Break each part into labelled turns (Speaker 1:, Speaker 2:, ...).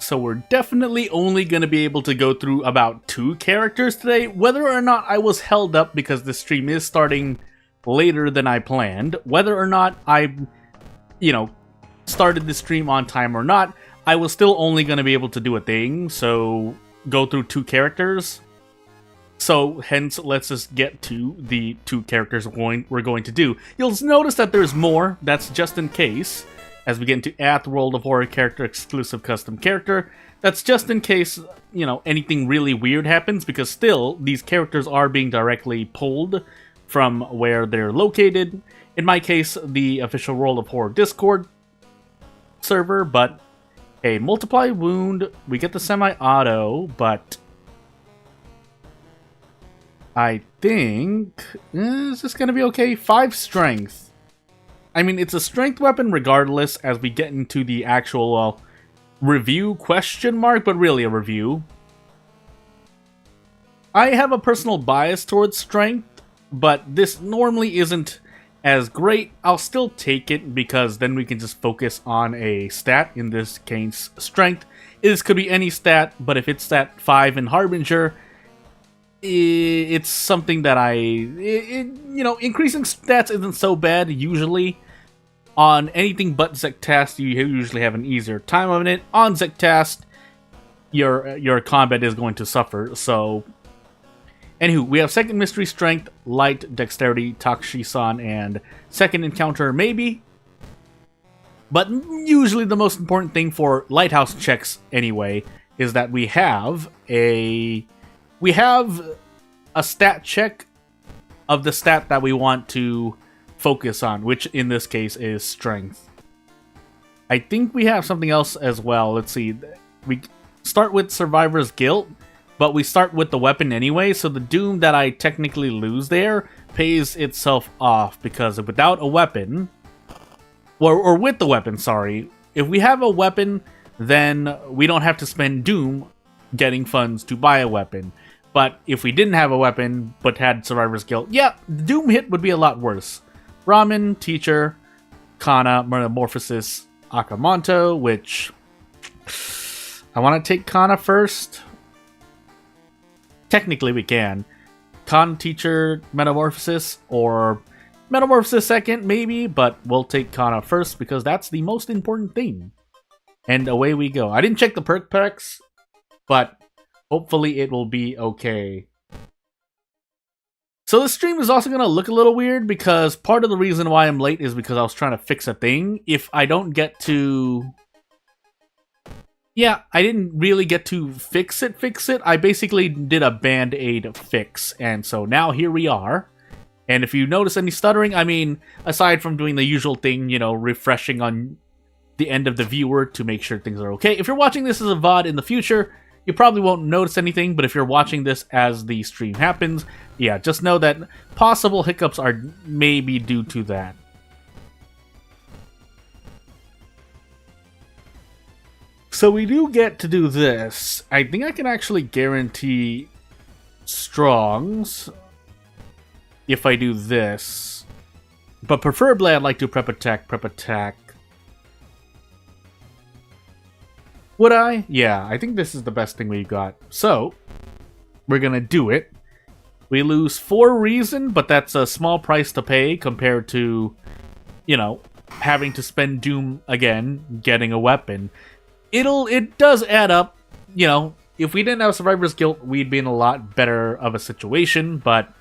Speaker 1: So we're definitely only going to be able to go through about 2 characters today. Whether or not I was held up because the stream is starting later than I planned, whether or not I, started the stream on time or not, I was still only going to be able to do a thing, so go through 2 characters. So hence, let's just get to the 2 characters we're going to do. You'll notice that there's more, that's just in case. As we get into Add World of Horror Character Exclusive Custom Character, that's just in case, anything really weird happens, because still, these characters are being directly pulled from where they're located. In my case, the official World of Horror Discord server, but hey, multiply wound, we get the semi-auto, but I think, is this gonna be okay? 5 strength. I mean, it's a strength weapon regardless as we get into the actual, review question mark, but really a review. I have a personal bias towards strength, but this normally isn't as great. I'll still take it because then we can just focus on a stat, in this case, strength. This could be any stat, but if it's stat 5 in Harbinger, it's something that increasing stats isn't so bad usually. On anything but Zektast, you usually have an easier time of it. On Zektast, your combat is going to suffer, so... Anywho, we have second mystery strength, light, dexterity, Takshisan, and second encounter maybe. But usually the most important thing for lighthouse checks anyway is that we have a stat check of the stat that we want to focus on, which in this case is strength. I think we have something else as well. Let's see. We start with Survivor's Guilt, but we start with the weapon anyway, so the doom that I technically lose there pays itself off, because without a weapon, or with the weapon, sorry, if we have a weapon, then we don't have to spend doom getting funds to buy a weapon. But if we didn't have a weapon, but had Survivor's Guilt, yeah, the doom hit would be a lot worse. Ramen, Teacher, Kana, Metamorphosis, Akamanto, which... I want to take Kana first. Technically we can. Kana, Teacher, Metamorphosis, or Metamorphosis second, maybe, but we'll take Kana first because that's the most important thing. And away we go. I didn't check the perk packs, but hopefully it will be okay. So this stream is also going to look a little weird because part of the reason why I'm late is because I was trying to fix a thing. If I don't get to... Yeah, I didn't really get to fix it. I basically did a band-aid fix, and so now here we are. And if you notice any stuttering, I mean, aside from doing the usual thing, refreshing on the end of the viewer to make sure things are okay. If you're watching this as a VOD in the future, you probably won't notice anything, but if you're watching this as the stream happens, yeah, just know that possible hiccups are maybe due to that. So we do get to do this. I think I can actually guarantee strongs if I do this. But preferably I'd like to prep attack. Would I? Yeah, I think this is the best thing we've got. So, we're gonna do it. We lose 4 reason, but that's a small price to pay compared to, having to spend doom again, getting a weapon. It does add up. If we didn't have Survivor's Guilt, we'd be in a lot better of a situation, but...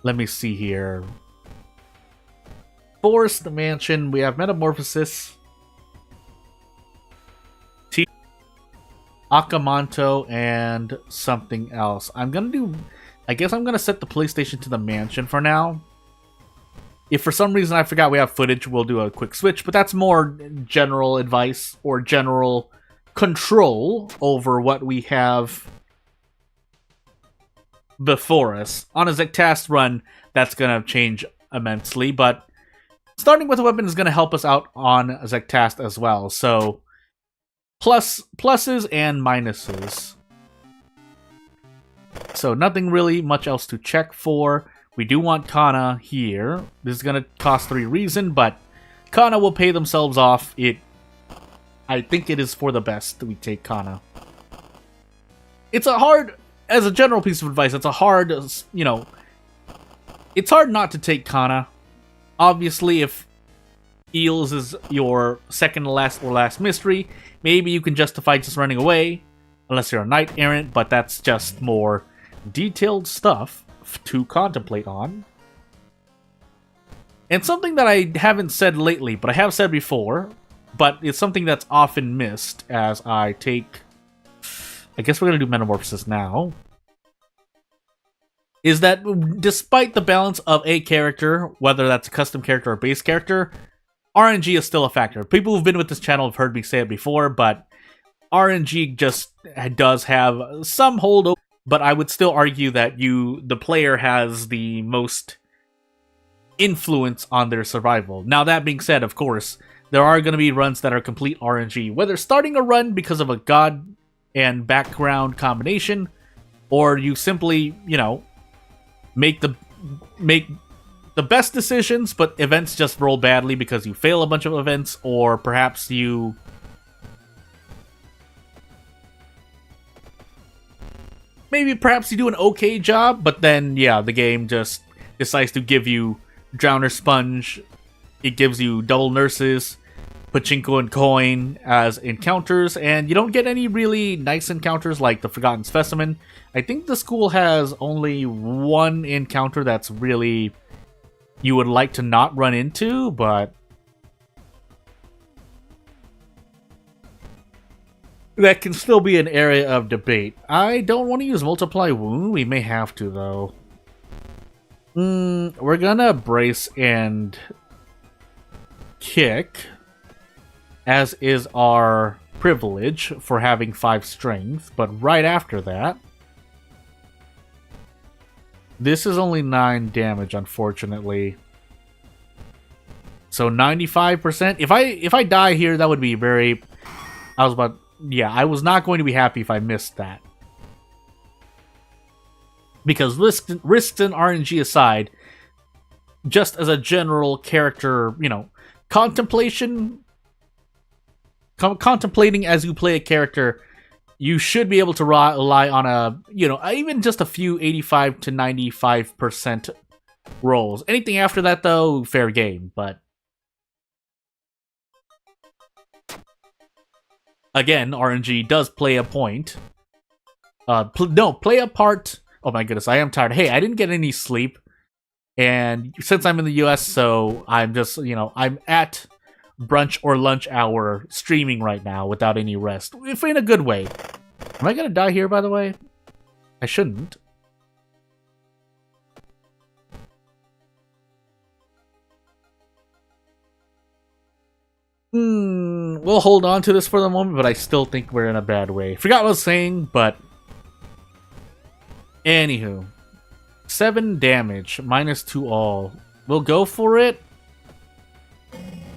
Speaker 1: Let me see here. Forest Mansion, we have Metamorphosis, Akamanto, and something else. I guess I'm gonna set the PlayStation to the mansion for now. If for some reason I forgot we have footage, we'll do a quick switch, but that's more general advice or general control over what we have before us. On a Zektast run, that's gonna change immensely, but starting with a weapon is gonna help us out on Zektast as well, so pluses and minuses. So nothing really much else to check for. We do want Kana here. This is going to cost 3 reason, but Kana will pay themselves off. It I think it is for the best that we take Kana. It's a hard, as a general piece of advice, it's a hard, you know, it's hard not to take Kana. Obviously, if Eels is your second to last or last mystery, maybe you can justify just running away, unless you're a knight errant, but that's just more detailed stuff to contemplate on. And something that I haven't said lately, but I have said before, but it's something that's often missed as I take... I guess we're going to do Metamorphosis now. Is that despite the balance of a character, whether that's a custom character or base character, RNG is still a factor. People who've been with this channel have heard me say it before, but RNG just does have some hold. But I would still argue that the player, has the most influence on their survival. Now, that being said, of course, there are going to be runs that are complete RNG. Whether starting a run because of a god and background combination, or you simply, you know, make the best decisions, but events just roll badly because you fail a bunch of events, or perhaps you... perhaps you do an okay job, but then, yeah, the game just decides to give you Drowner Sponge, it gives you double nurses, Pachinko and Coin as encounters, and you don't get any really nice encounters like the Forgotten Specimen. I think the school has only one encounter that's really you would like to not run into, but that can still be an area of debate. I don't want to use Multiply Wound. We may have to, though. We're gonna Brace and Kick, as is our privilege for having 5 strength, but right after that... This is only 9 damage, unfortunately. So 95%. If I die here, that would be very... I was not going to be happy if I missed that. Because risks and RNG aside, just as a general character, you know, contemplating as you play a character, you should be able to rely on a, you know, even just a few 85 to 95% rolls. Anything after that, though, fair game, but... Again, RNG does play a point. Play a part... Oh my goodness, I am tired. Hey, I didn't get any sleep. And since I'm in the US, so I'm just, you know, I'm at brunch or lunch hour streaming right now without any rest. If in a good way. Am I gonna die here, by the way? I shouldn't. We'll hold on to this for the moment, but I still think we're in a bad way. Forgot what I was saying, but... Anywho. 7 damage, -2 all. We'll go for it.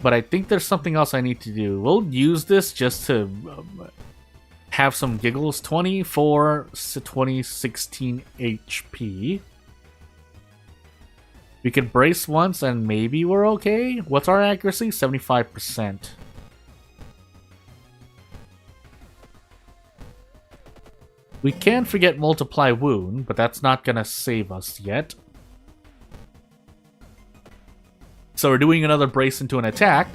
Speaker 1: But I think there's something else I need to do. We'll use this just to have some giggles. 24 to 2016 HP. We can brace once and maybe we're okay. What's our accuracy? 75%. We can forget Multiply Wound, but that's not gonna save us yet. So we're doing another brace into an attack.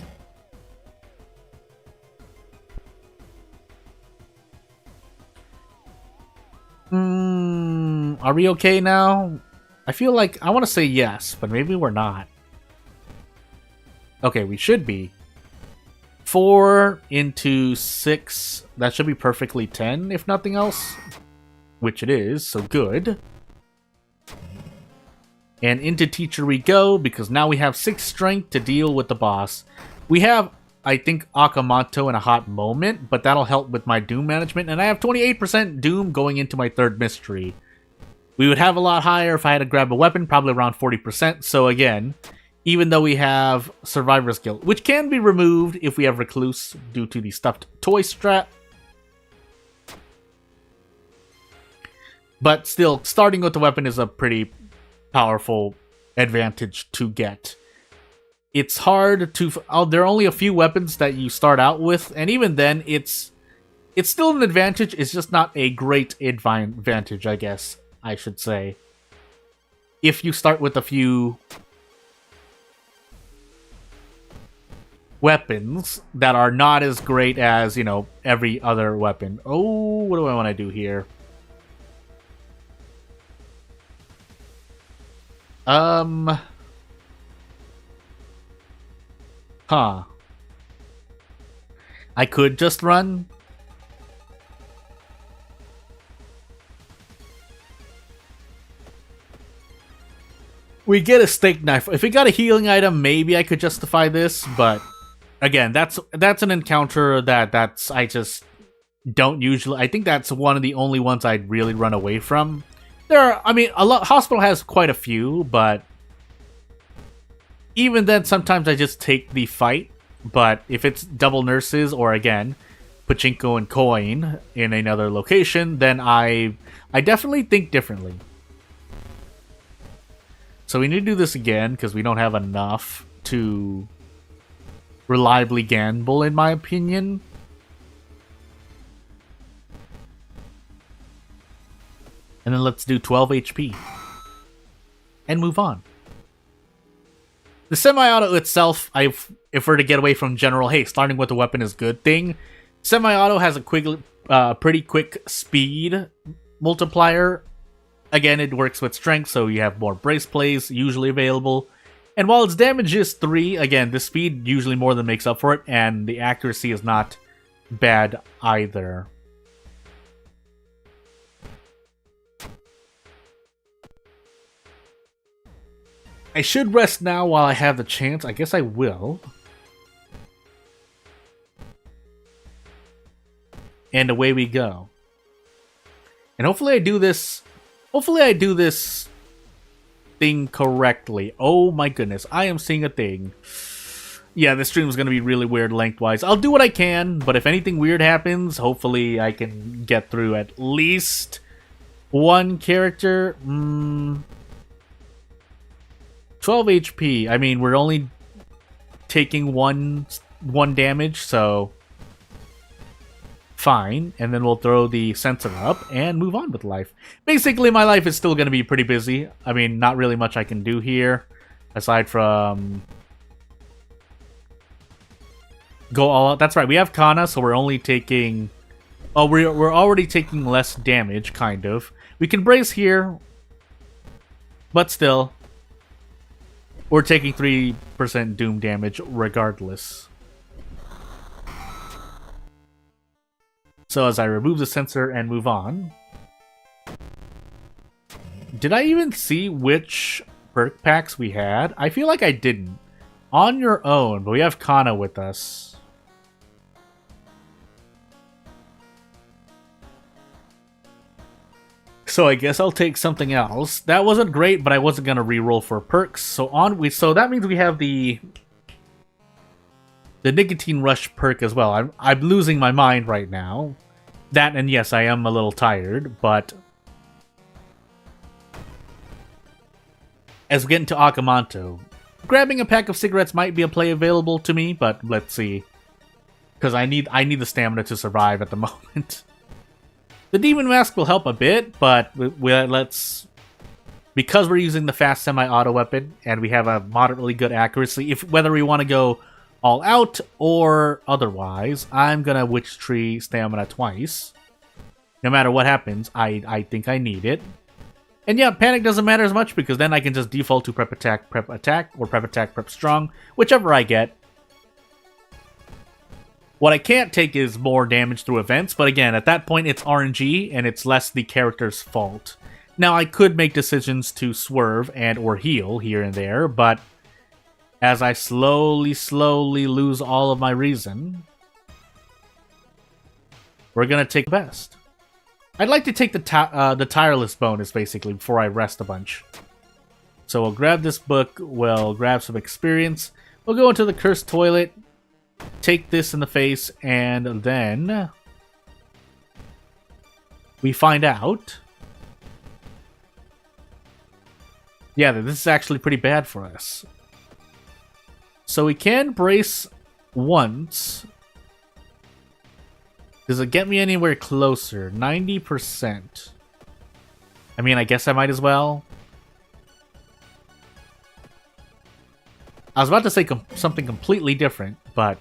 Speaker 1: Are we okay now? I feel like I want to say yes, but maybe we're not. Okay, we should be. 4 into 6. That should be perfectly 10, if nothing else. Which it is, so good. And into Teacher we go, because now we have 6 strength to deal with the boss. We have, I think, Akamoto in a hot moment, but that'll help with my Doom management. And I have 28% Doom going into my 3rd mystery. We would have a lot higher if I had to grab a weapon, probably around 40%. So again, even though we have Survivor's Guilt, which can be removed if we have Recluse due to the stuffed toy strat. But still, starting with the weapon is a pretty powerful advantage to get. it's hard to... there are only a few weapons that you start out with, and even then, it's still an advantage. It's just not a great advantage, I guess I should say. If you start with a few weapons that are not as great as, you know, every other weapon. Oh, what do I want to do here? Huh. I could just run. We get a steak knife. If we got a healing item, maybe I could justify this, but again, that's an encounter that's I just don't usually. I think that's one of the only ones I'd really run away from. There are, I mean, Hospital has quite a few, but even then, sometimes I just take the fight. But if it's double nurses or again, pachinko and coin in another location, then I definitely think differently. So we need to do this again because we don't have enough to reliably gamble, in my opinion. And then let's do 12 HP. And move on. The semi-auto itself, if we're to get away from general, hey, starting with a weapon is a good thing. Semi-auto has a pretty quick speed multiplier. Again, it works with strength, so you have more brace plays usually available. And while its damage is 3, again, the speed usually more than makes up for it, and the accuracy is not bad either. I should rest now while I have the chance. I guess I will. And away we go. And hopefully I do this... Hopefully I do this thing correctly. Oh my goodness, I am seeing a thing. Yeah, this stream is going to be really weird lengthwise. I'll do what I can, but if anything weird happens, hopefully I can get through at least one character. 12 HP. I mean, we're only taking one damage, so fine. And then we'll throw the sensor up and move on with life. Basically, my life is still going to be pretty busy. I mean, not really much I can do here, aside from go all out. That's right, we have Kana, so we're only taking... Oh, we're already taking less damage, kind of. We can brace here, but still, we're taking 3% doom damage regardless. So as I remove the sensor and move on... Did I even see which perk packs we had? I feel like I didn't. On your own, but we have Kana with us. So I guess I'll take something else. That wasn't great, but I wasn't gonna reroll for perks. So that means we have the nicotine rush perk as well. I'm losing my mind right now. That, and yes, I am a little tired, but as we get into Akamanto, grabbing a pack of cigarettes might be a play available to me, but let's see. Because I need the stamina to survive at the moment. The Demon Mask will help a bit, but let's... Because we're using the fast semi-auto weapon, and we have a moderately good accuracy, whether we want to go all out or otherwise, I'm gonna Witch Tree stamina twice. No matter what happens, I think I need it. And yeah, panic doesn't matter as much, because then I can just default to prep attack, or prep attack, prep strong, whichever I get. What I can't take is more damage through events, but again, at that point it's RNG, and it's less the character's fault. Now, I could make decisions to swerve and or heal here and there, but as I slowly lose all of my reason, we're gonna take the best. I'd like to take the tireless bonus, basically, before I rest a bunch. So we'll grab this book, we'll grab some experience, we'll go into the cursed toilet, take this in the face, and then we find out, yeah, that this is actually pretty bad for us. So we can brace once. Does it get me anywhere closer? 90%. I mean, I guess I might as well. I was about to say something completely different, but...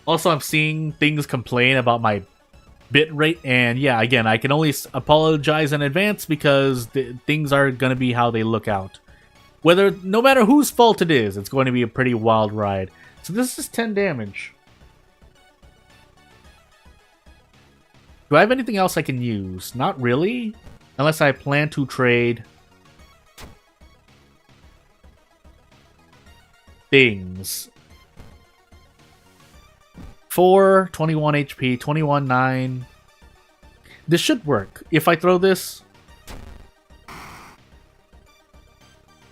Speaker 1: Also, I'm seeing things complain about my bitrate, and yeah, again, I can only apologize in advance because things are going to be how they look out. No matter whose fault it is, it's going to be a pretty wild ride. So this is 10 damage. Do I have anything else I can use? Not really, unless I plan to trade things. 4, 21 HP, 21, 9. This should work. If I throw this...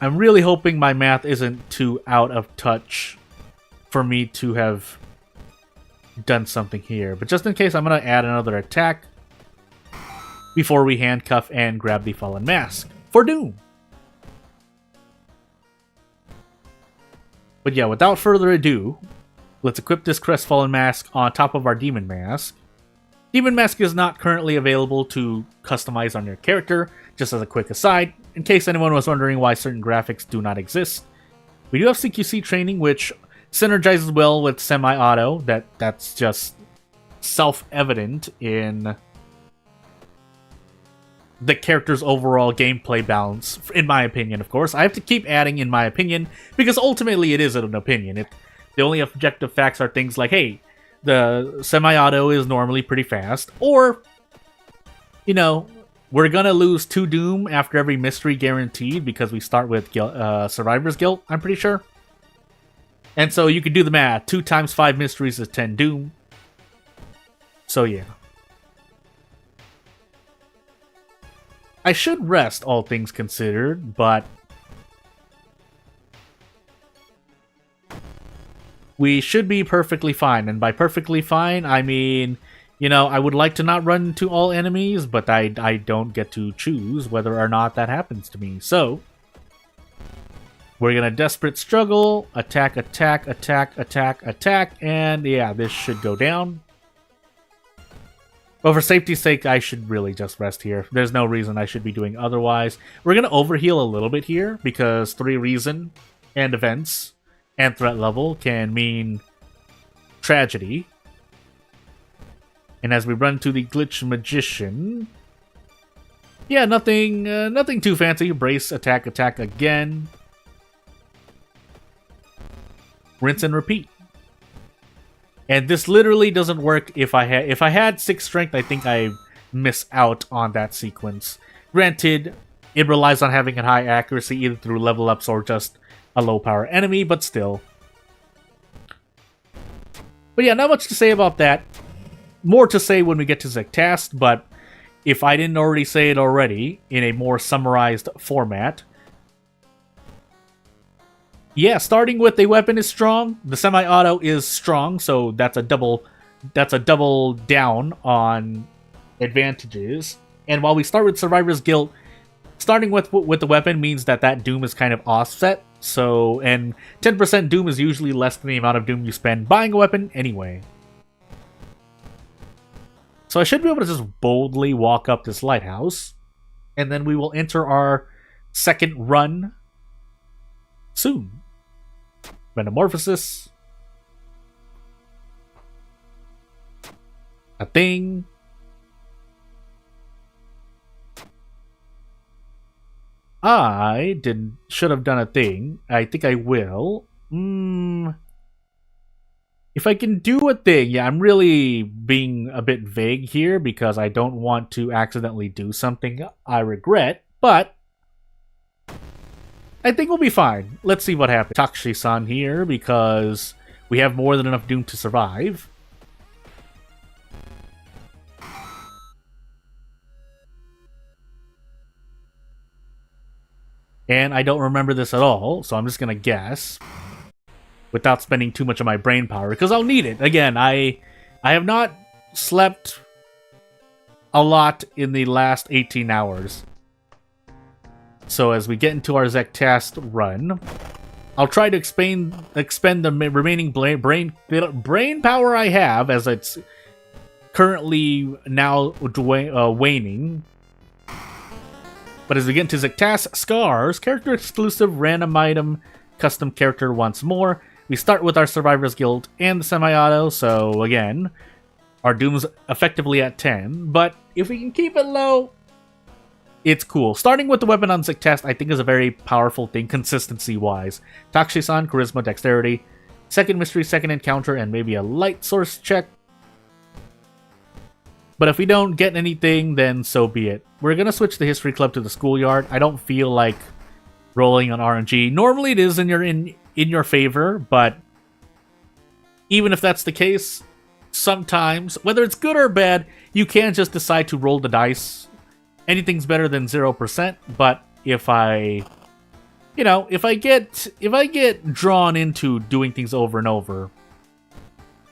Speaker 1: I'm really hoping my math isn't too out of touch for me to have done something here. But just in case, I'm going to add another attack before we handcuff and grab the Fallen Mask for Doom. But yeah, without further ado... Let's equip this Crestfallen Mask on top of our Demon Mask. Demon Mask is not currently available to customize on your character, just as a quick aside, in case anyone was wondering why certain graphics do not exist. We do have CQC training, which synergizes well with semi-auto. That's just self-evident in the character's overall gameplay balance, in my opinion, of course. I have to keep adding in my opinion, because ultimately it is an opinion. The only objective facts are things like, hey, the semi-auto is normally pretty fast, or, you know, we're gonna lose 2 Doom after every mystery guaranteed because we start with Survivor's Guilt, I'm pretty sure. And so you can do the math. 2 times 5 mysteries is 10 Doom. So yeah. I should rest, all things considered, but... we should be perfectly fine, and by perfectly fine, I mean, you know, I would like to not run into all enemies, but I don't get to choose whether or not that happens to me. So, we're gonna desperate struggle, attack, attack, attack, attack, attack, and yeah, this should go down. But for safety's sake, I should really just rest here. There's no reason I should be doing otherwise. We're gonna overheal a little bit here, because 3 reason and events and threat level can mean tragedy. And as we run to the Glitch Magician... yeah, nothing too fancy. Brace, attack, attack again. Rinse and repeat. And this literally doesn't work if I had 6 strength, I think I miss out on that sequence. Granted, it relies on having a high accuracy either through level ups or just a low power enemy, but still. But yeah, not much to say about that. More to say when we get to Zektast, but if I didn't already say it already in a more summarized format. Yeah, starting with a weapon is strong. The semi-auto is strong, so that's a double down on advantages. And while we start with Survivor's Guilt, starting with the weapon means that Doom is kind of offset. So, and 10% Doom is usually less than the amount of Doom you spend buying a weapon anyway. So I should be able to just boldly walk up this lighthouse. And then we will enter our second run soon. Metamorphosis. A thing. Should have done a thing. I think I will. If I can do a thing, yeah, I'm really being a bit vague here because I don't want to accidentally do something I regret, but I think we'll be fine. Let's see what happens. Takshi-san here because we have more than enough Doom to survive. And I don't remember this at all, so I'm just gonna guess without spending too much of my brain power, because I'll need it. Again, I have not slept a lot in the last 18 hours. So as we get into our Zektast run, I'll try to expend the remaining brain power I have, as it's currently now waning. But as we get into Zektas Scars, character exclusive random item, custom character once more. We start with our Survivor's Guild and the semi-auto, so again, our Doom's effectively at 10. But if we can keep it low, it's cool. Starting with the weapon on Zektas, I think is a very powerful thing, consistency-wise. Takshisan, Charisma, Dexterity, second Mystery, second Encounter, and maybe a Light Source check. But if we don't get anything, then so be it. We're going to switch the History Club to the Schoolyard. I don't feel like rolling on RNG. Normally it is in your favor, but even if that's the case, sometimes, whether it's good or bad, you can just decide to roll the dice. Anything's better than 0%, but if I get drawn into doing things over and over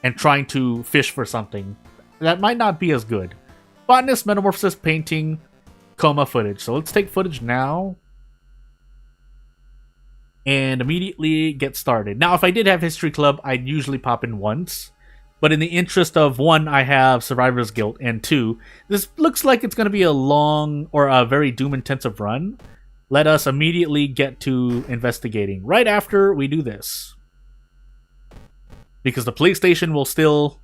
Speaker 1: and trying to fish for something, that might not be as good. Botanist, Metamorphosis, Painting, Coma, Footage. So let's take Footage now and immediately get started. Now, if I did have History Club, I'd usually pop in once. But in the interest of, 1, I have Survivor's Guild, and 2, this looks like it's going to be a long or a very Doom-intensive run. Let us immediately get to investigating right after we do this. Because the police station will still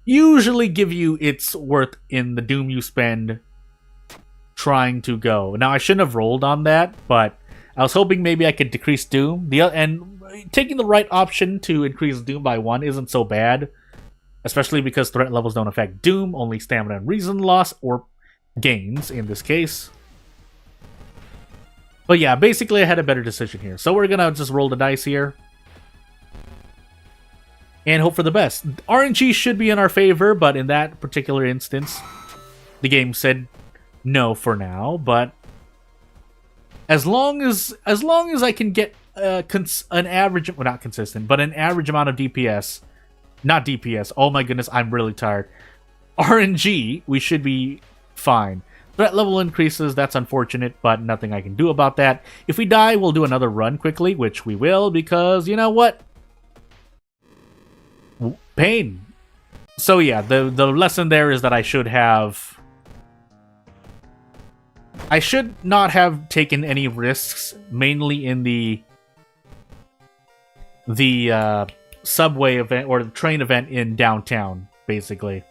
Speaker 1: usually give you its worth in the Doom you spend trying to go. Now, I shouldn't have rolled on that, but I was hoping maybe I could decrease Doom. And taking the right option to increase Doom by 1 isn't so bad. Especially because threat levels don't affect Doom, only stamina and reason loss, or gains in this case. But yeah, basically I had a better decision here. So we're gonna just roll the dice here. And hope for the best. RNG should be in our favor, but in that particular instance, the game said no for now. But as long as I can get an average, well, not consistent, but an average amount of DPS. Not DPS. Oh my goodness, I'm really tired. RNG, we should be fine. Threat level increases, that's unfortunate, but nothing I can do about that. If we die, we'll do another run quickly, which we will, because you know what? Pain. So yeah, the lesson there is that I should not have taken any risks, mainly in the subway event or the train event in downtown, basically.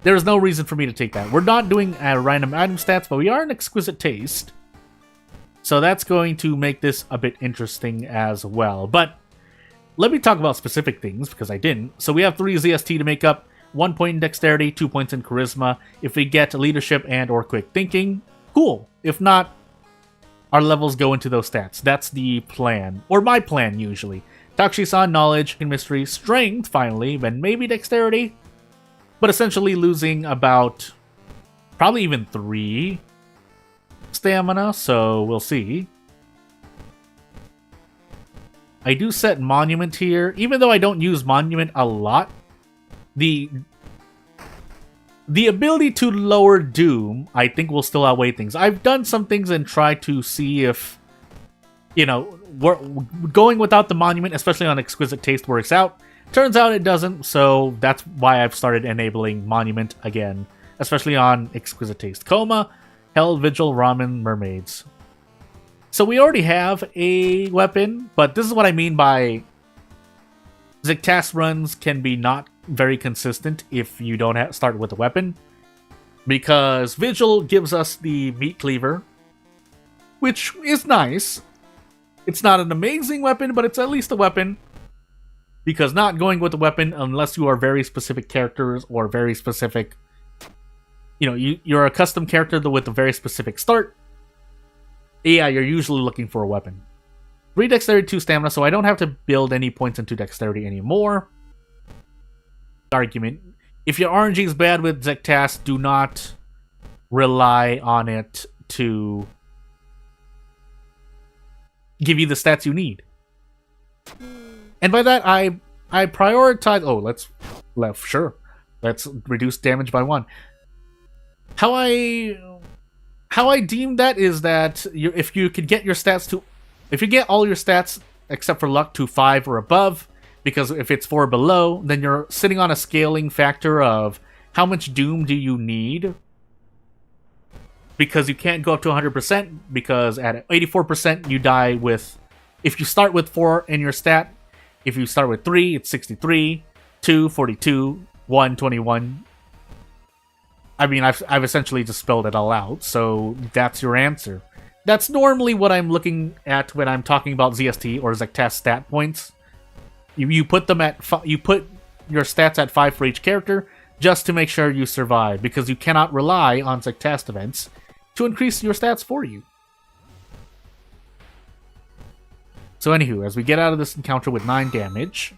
Speaker 1: There's no reason for me to take that. We're not doing random item stats, but we are an exquisite taste. So that's going to make this a bit interesting as well. But let me talk about specific things, because I didn't. So we have 3 ZST to make up, 1 point in Dexterity, 2 points in Charisma. If we get Leadership and or Quick Thinking, cool. If not, our levels go into those stats. That's the plan, or my plan usually. Takshisan, Knowledge, and Mystery, Strength, finally, then maybe Dexterity. But essentially losing about, probably even 3 stamina, so we'll see. I do set Monument here. Even though I don't use Monument a lot, the ability to lower Doom, I think, will still outweigh things. I've done some things and tried to see if, you know, going without the Monument, especially on Exquisite Taste, works out. Turns out it doesn't, so that's why I've started enabling Monument again, especially on Exquisite Taste. Coma, Hell, Vigil, Ramen, Mermaids. So we already have a weapon, but this is what I mean by Zektas runs can be not very consistent if you don't start with a weapon. Because Vigil gives us the Meat Cleaver, which is nice. It's not an amazing weapon, but it's at least a weapon. Because not going with a weapon, unless you are very specific characters or very specific... You know, you're a custom character with a very specific start. Yeah, you're usually looking for a weapon. 3 Dexterity, 2 Stamina, so I don't have to build any points into Dexterity anymore. Argument. If your RNG is bad with Zektas, do not rely on it to give you the stats you need. And by that, I prioritize... Oh, let's reduce damage by 1. How I deem that is that if you could get your stats to... If you get all your stats except for luck, to 5 or above, because if it's 4 below, then you're sitting on a scaling factor of how much doom do you need, because you can't go up to 100%, because at 84% you die with, if you start with 4 in your stat, if you start with 3, it's 63, 2, 42, 1, 21. I mean, I've essentially just spelled it all out, so that's your answer. That's normally what I'm looking at when I'm talking about ZST or Zektas stat points. You put them at you put your stats at 5 for each character just to make sure you survive, because you cannot rely on Zektas events to increase your stats for you. So anywho, as we get out of this encounter with 9 damage,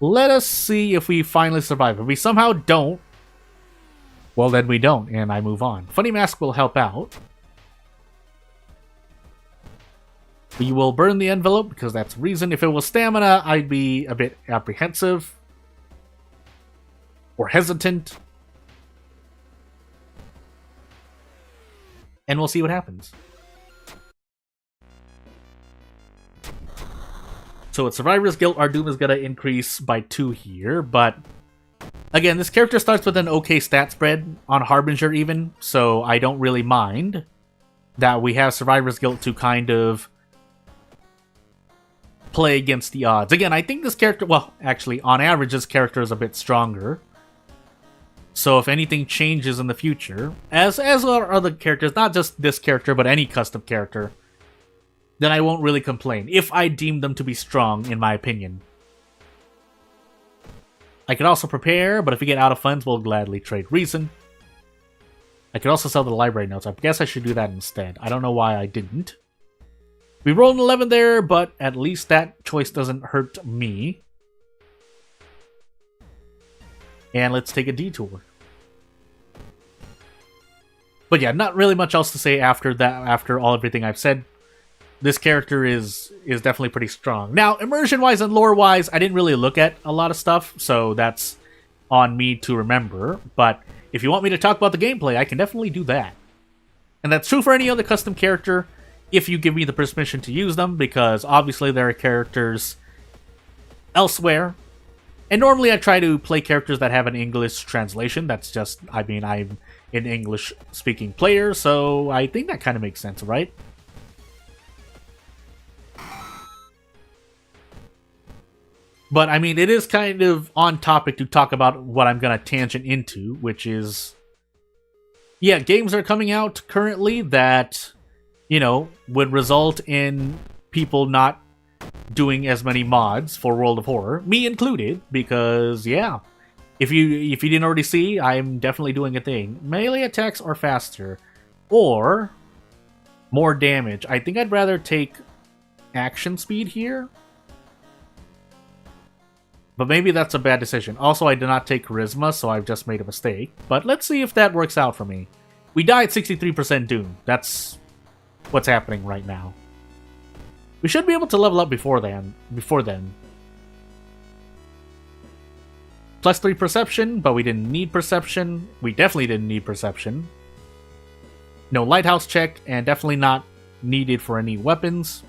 Speaker 1: let us see if we finally survive. If we somehow don't, well, then we don't, and I move on. Funny Mask will help out. We will burn the envelope, because that's reason. If it was stamina, I'd be a bit apprehensive. Or hesitant. And we'll see what happens. So with Survivor's Guilt, our doom is going to increase by 2 here, but again, this character starts with an okay stat spread, on Harbinger even, so I don't really mind that we have Survivor's Guilt to kind of play against the odds. Again, I think this character, well, actually, on average, this character is a bit stronger. So if anything changes in the future, as are other characters, not just this character, but any custom character, then I won't really complain, if I deem them to be strong, in my opinion. I could also prepare, but if we get out of funds, we'll gladly trade reason. I could also sell the library notes. I guess I should do that instead. I don't know why I didn't. We rolled an 11 there, but at least that choice doesn't hurt me. And let's take a detour. But yeah, not really much else to say after that. After everything I've said, this character is definitely pretty strong. Now, immersion-wise and lore-wise, I didn't really look at a lot of stuff, so that's on me to remember. But if you want me to talk about the gameplay, I can definitely do that. And that's true for any other custom character, if you give me the permission to use them, because obviously there are characters elsewhere. And normally I try to play characters that have an English translation. That's just, I mean, I'm an English-speaking player, so I think that kind of makes sense, right? But, I mean, it is kind of on topic to talk about what I'm going to tangent into, which is, yeah, games are coming out currently that, you know, would result in people not doing as many mods for World of Horror, me included, because, yeah, if you didn't already see, I'm definitely doing a thing. Melee attacks are faster, or more damage. I think I'd rather take action speed here. But maybe that's a bad decision. Also, I did not take Charisma, so I've just made a mistake. But let's see if that works out for me. We died 63% Doom. That's what's happening right now. We should be able to level up before then. +3 Perception, but we didn't need Perception. We definitely didn't need Perception. No Lighthouse check, and definitely not needed for any weapons.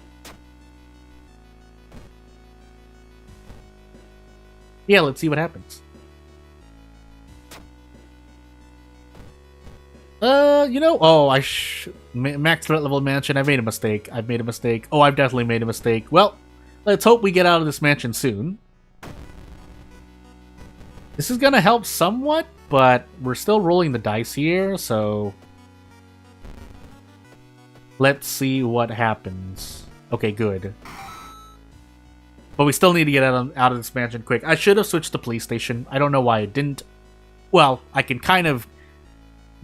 Speaker 1: Yeah, let's see what happens. You know, oh, max threat level mansion. I made a mistake. I've made a mistake. Oh, I've definitely made a mistake. Well, let's hope we get out of this mansion soon. This is gonna help somewhat, but we're still rolling the dice here, so let's see what happens. Okay, good. But we still need to get out of this mansion quick. I should have switched to police station. I don't know why I didn't. Well, I can kind of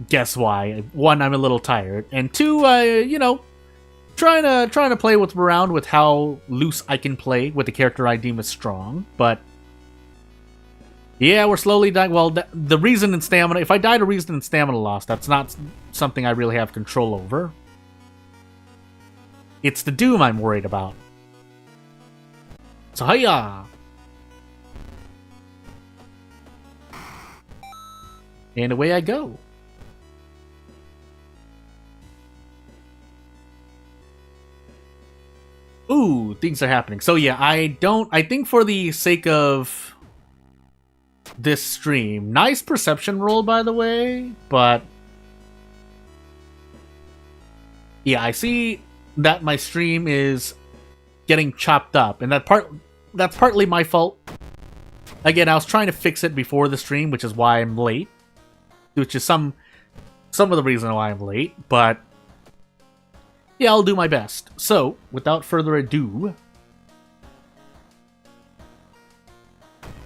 Speaker 1: guess why. One, I'm a little tired, and two, you know, trying to play around with how loose I can play with the character I deem as strong. But yeah, we're slowly dying. Well, the reason and stamina. If I die to reason and stamina loss, that's not something I really have control over. It's the doom I'm worried about. So hiya! And away I go. Ooh, things are happening. So yeah, I think for the sake of this stream, nice perception roll, by the way, but yeah, I see that my stream is getting chopped up, and that's partly my fault. Again, I was trying to fix it before the stream, which is why I'm late. Which is some of the reason why I'm late, but yeah, I'll do my best. So, without further ado,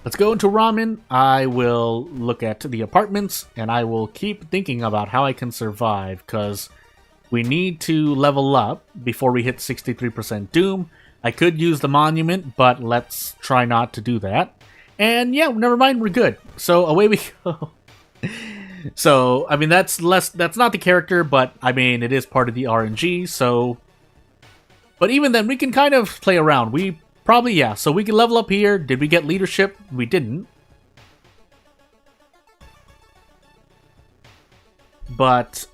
Speaker 1: let's go into ramen. I will look at the apartments, and I will keep thinking about how I can survive, because we need to level up before we hit 63% Doom. I could use the monument, but let's try not to do that. And yeah, never mind, we're good. So away we go. So, I mean, that's not the character, but I mean, it is part of the RNG, so... But even then, we can kind of play around. We probably, yeah, so we can level up here. Did we get leadership? We didn't. But...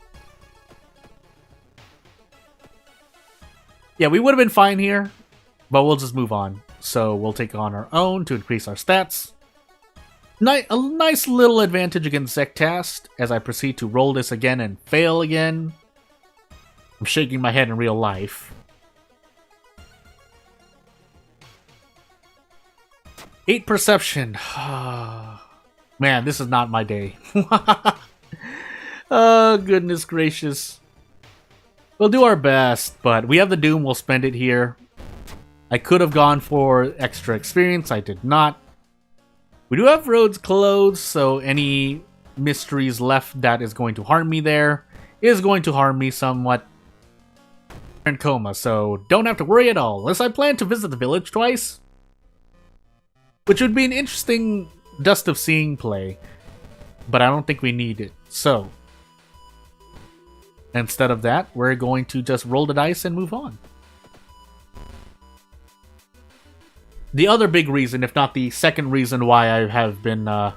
Speaker 1: yeah, we would have been fine here, but we'll just move on. So we'll take on our own to increase our stats. A nice little advantage against Zektast as I proceed to roll this again and fail again. I'm shaking my head in real life. 8 perception. Man, this is not my day. Oh, goodness gracious. We'll do our best, but we have the Doom, we'll spend it here. I could have gone for extra experience, I did not. We do have roads closed, so any mysteries left that is going to harm me there is going to harm me somewhat. In coma, so don't have to worry at all, unless I plan to visit the village twice. Which would be an interesting Dust of Seeing play, but I don't think we need it, so... instead of that, we're going to just roll the dice and move on. The other big reason, if not the second reason why I have been not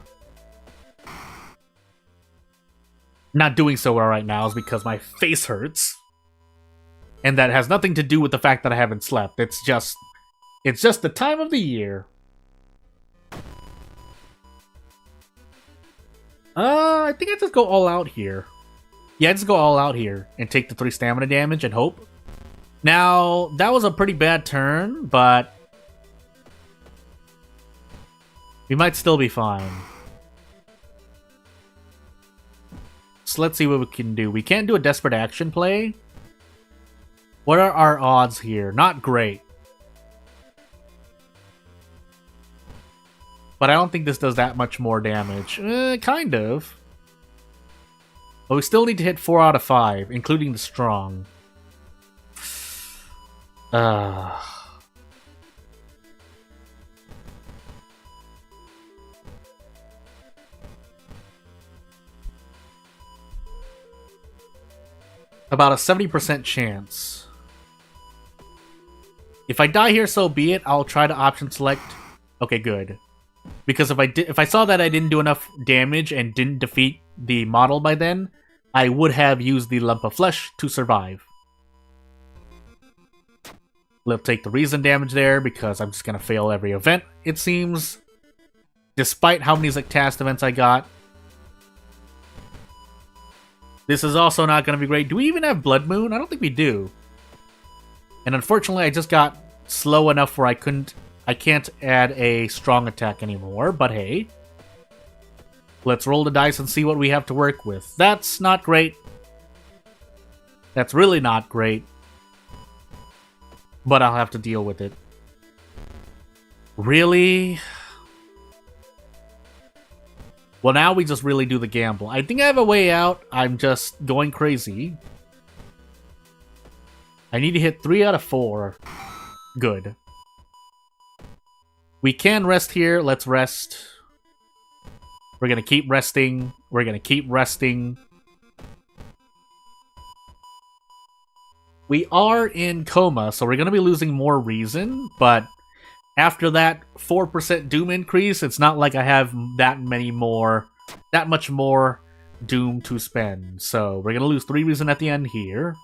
Speaker 1: doing so well right now is because my face hurts. And that has nothing to do with the fact that I haven't slept. It's just the time of the year. I think I just go all out here. Yeah, I just go all out here and take the 3 stamina damage and hope. Now, that was a pretty bad turn, but we might still be fine. So let's see what we can do. We can't do a desperate action play. What are our odds here? Not great. But I don't think this does that much more damage. Kind of. But we still need to hit 4 out of 5, including the strong. About a 70% chance. If I die here, so be it. I'll try to option select. Okay, good. Because if I saw that I didn't do enough damage and didn't defeat the model by then, I would have used the lump of flesh to survive. Let's take the reason damage there because I'm just gonna fail every event, it seems. Despite how many Zektast events I got. This is also not gonna be great. Do we even have Blood Moon? I don't think we do. And unfortunately I just got slow enough where I can't add a strong attack anymore, but hey. Let's roll the dice and see what we have to work with. That's not great. That's really not great. But I'll have to deal with it. Really? Well, now we just really do the gamble. I think I have a way out. I'm just going crazy. I need to hit 3 out of 4. Good. We can rest here. Let's rest. We're gonna keep resting. We're gonna keep resting. We are in coma, so we're gonna be losing more reason, but after that 4% Doom increase, it's not like I have that much more Doom to spend. So we're gonna lose 3 reason at the end here.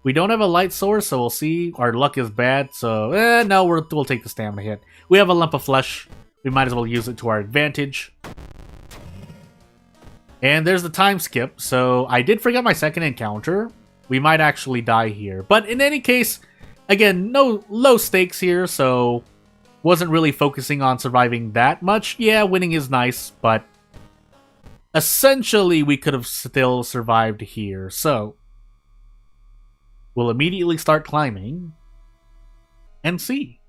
Speaker 1: We don't have a light source, so we'll see. Our luck is bad, so no, we'll take the stamina hit. We have a lump of flesh. We might as well use it to our advantage. And there's the time skip, so I did forget my second encounter. We might actually die here. But in any case, again, no low stakes here, so wasn't really focusing on surviving that much. Yeah, winning is nice, but essentially we could have still survived here. So we'll immediately start climbing and see.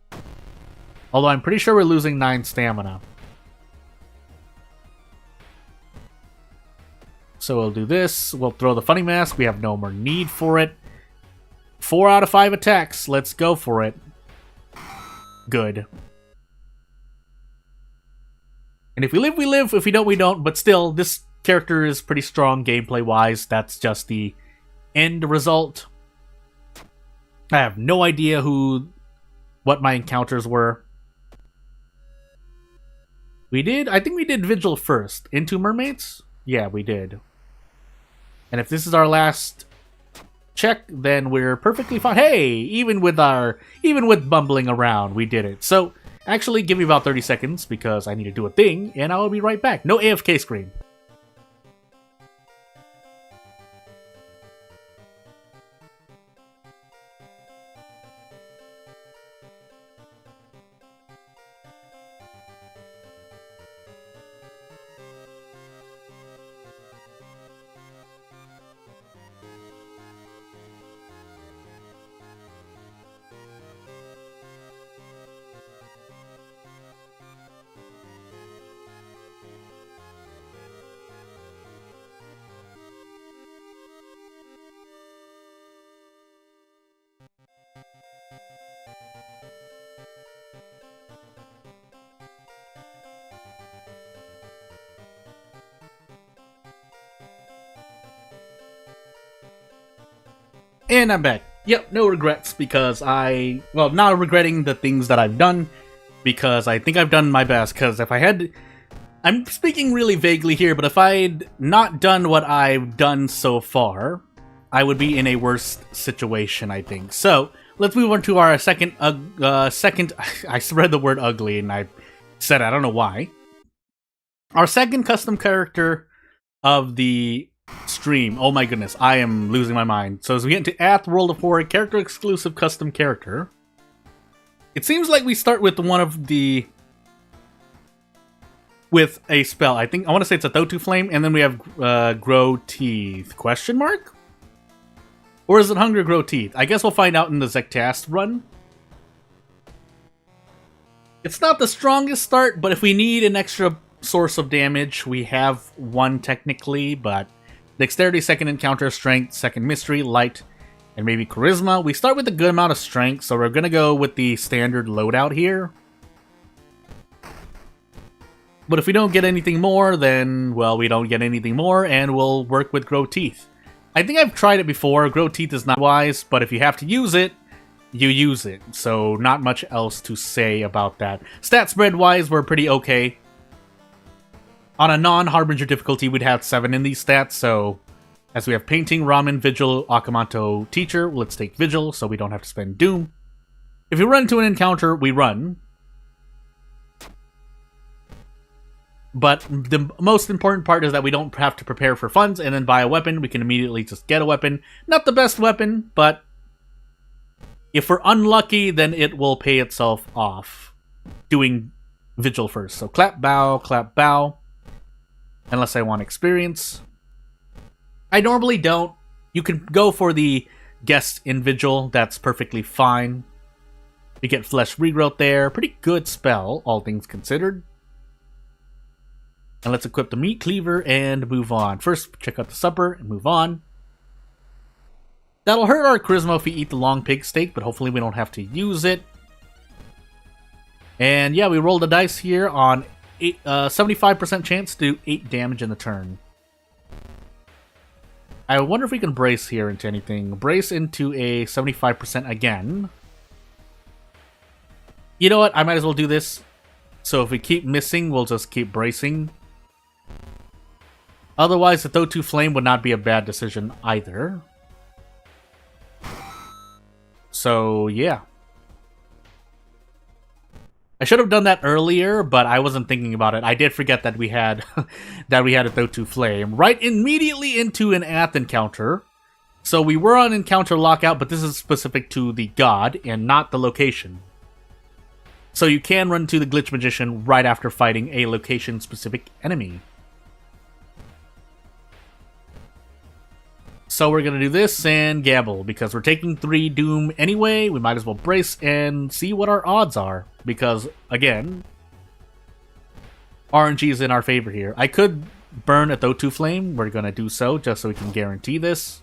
Speaker 1: Although I'm pretty sure we're losing 9 stamina. So we'll do this. We'll throw the funny mask. We have no more need for it. 4 out of 5 attacks. Let's go for it. Good. And if we live, we live. If we don't, we don't. But still, this character is pretty strong gameplay-wise. That's just the end result. I have no idea what my encounters were. I think we did Vigil first. Into Mermaids? Yeah, we did. And if this is our last check, then we're perfectly fine. Hey, even with bumbling around, we did it. So, actually, give me about 30 seconds because I need to do a thing, and I will be right back. No AFK screen. And I'm back. Yep, no regrets because not regretting the things that I've done because I think I've done my best. Because if I had, I'm speaking really vaguely here, but if I'd not done what I've done so far, I would be in a worse situation, I think. So let's move on to our second. I read the word ugly and I said I don't know why. Our second custom character of the stream. Oh my goodness, I am losing my mind. So as we get into Ath World of Horror, character exclusive custom character. It seems like we start with with a spell. I want to say it's a Thotu Flame, and then we have Grow Teeth. Question mark? Or is it Hunger Grow Teeth? I guess we'll find out in the Zektast run. It's not the strongest start, but if we need an extra source of damage, we have one technically, but Dexterity, second encounter, strength, second mystery, light, and maybe charisma. We start with a good amount of strength, so we're going to go with the standard loadout here. But if we don't get anything more, then, well, we don't get anything more, and we'll work with Grow Teeth. I think I've tried it before. Grow Teeth is not wise, but if you have to use it, you use it. So not much else to say about that. Stat spread-wise, we're pretty okay. On a non-Harbinger difficulty, we'd have 7 in these stats, so as we have Painting, Ramen, Vigil, Akamanto, Teacher, let's take Vigil, so we don't have to spend Doom. If we run into an encounter, we run. But the most important part is that we don't have to prepare for funds and then buy a weapon. We can immediately just get a weapon. Not the best weapon, but if we're unlucky, then it will pay itself off doing Vigil first. So clap, bow. Unless I want experience. I normally don't. You can go for the guest in Vigil. That's perfectly fine. You get flesh regrowth there. Pretty good spell, all things considered. And let's equip the meat cleaver and move on. First, check out the supper and move on. That'll hurt our charisma if we eat the long pig steak, but hopefully we don't have to use it. And yeah, we rolled the dice here on 75% chance to do 8 damage in the turn. I wonder if we can brace here into anything. Brace into a 75% again. You know what? I might as well do this. So if we keep missing, we'll just keep bracing. Otherwise, the Thotu Flame would not be a bad decision either. So, yeah. I should have done that earlier, but I wasn't thinking about it. I did forget that we had that we had a Thotu Flame right immediately into an Ath encounter. So we were on encounter lockout, but this is specific to the god and not the location. So you can run to the Glitch Magician right after fighting a location-specific enemy. So we're going to do this and gamble, because we're taking 3 Doom anyway. We might as well brace and see what our odds are. Because, again, RNG is in our favor here. I could burn a Thotu Flame. We're going to do so, just so we can guarantee this.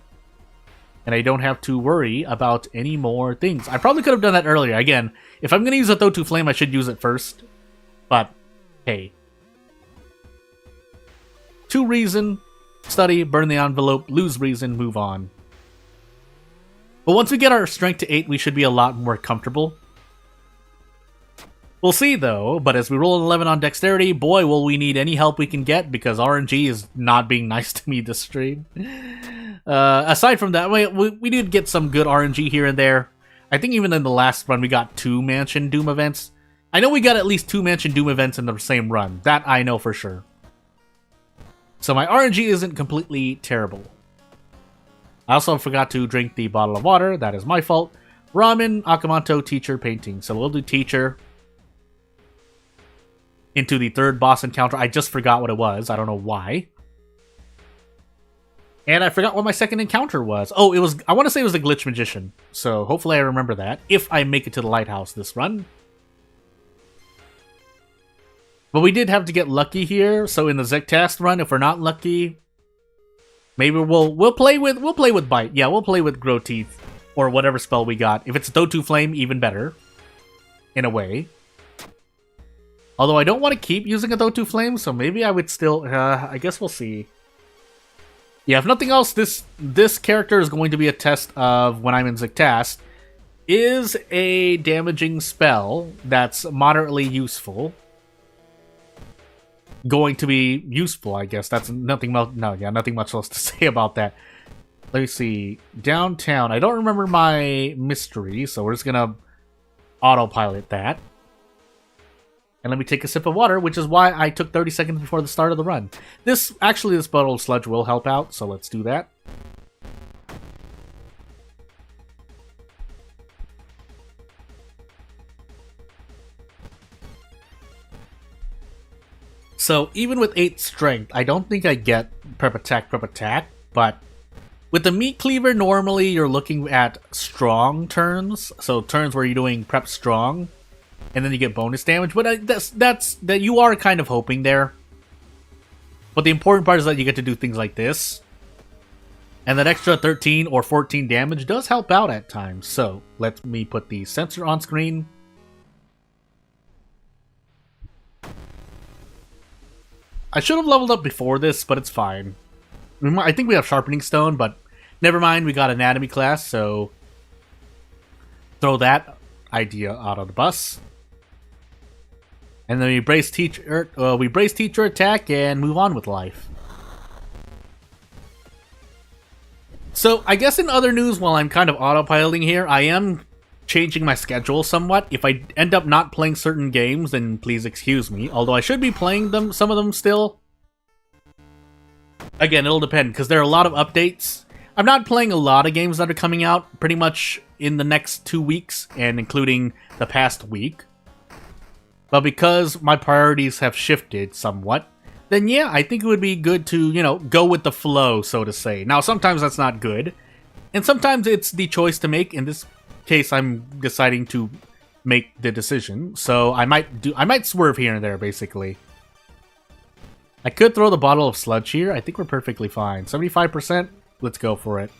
Speaker 1: And I don't have to worry about any more things. I probably could have done that earlier. Again, if I'm going to use a Thotu Flame, I should use it first. But, hey. 2 reason, study, burn the envelope, lose reason, move on. But once we get our strength to 8, we should be a lot more comfortable. We'll see, though, but as we roll an 11 on dexterity, boy, will we need any help we can get, because RNG is not being nice to me this stream. Aside from that, we did get some good RNG here and there. I think even in the last run, we got 2 Mansion Doom events. I know we got at least 2 Mansion Doom events in the same run. That I know for sure. So my RNG isn't completely terrible. I also forgot to drink the bottle of water. That is my fault. Ramen, Akamanto, Teacher, Painting. So we'll do Teacher. Into the 3rd boss encounter. I just forgot what it was. I don't know why. And I forgot what my 2nd encounter was. Oh, it was, I want to say it was the Glitch Magician. So hopefully I remember that, if I make it to the lighthouse this run. But we did have to get lucky here, so in the Zektast run, if we're not lucky, maybe we'll play with Bite. Yeah, we'll play with Grow Teeth, or whatever spell we got. If it's Thotu Flame, even better, in a way. Although I don't want to keep using a Thotu Flame, so maybe I would still, I guess we'll see. Yeah, if nothing else, this character is going to be a test of, when I'm in Zektast, is a damaging spell that's moderately useful. Going to be useful, I guess. That's nothing much. No, yeah, nothing much else to say about that. Let me see. Downtown. I don't remember my mystery, so we're just gonna autopilot that. And let me take a sip of water, which is why I took 30 seconds before the start of the run. This bottle of sludge will help out, so let's do that. So, even with 8 strength, I don't think I get prep attack, but with the meat cleaver, normally you're looking at strong turns, so turns where you're doing prep strong, and then you get bonus damage, but that you are kind of hoping there. But the important part is that you get to do things like this, and that extra 13 or 14 damage does help out at times. So, let me put the sensor on screen. I should have leveled up before this, but it's fine. I think we have Sharpening Stone, but never mind, we got Anatomy class, so throw that idea out of the bus. And then we brace teacher attack and move on with life. So I guess in other news, while I'm kind of autopiloting here, I am changing my schedule somewhat. If I end up not playing certain games, then please excuse me. Although I should be playing some of them still. Again, it'll depend, because there are a lot of updates. I'm not playing a lot of games that are coming out pretty much in the next 2 weeks, and including the past week. But because my priorities have shifted somewhat, then yeah, I think it would be good to, you know, go with the flow, so to say. Now, sometimes that's not good, and sometimes it's the choice to make. In this case, I'm deciding to make the decision, so I might swerve here and there, basically. I could throw the bottle of sludge here. I think we're perfectly fine. 75%? Let's go for it.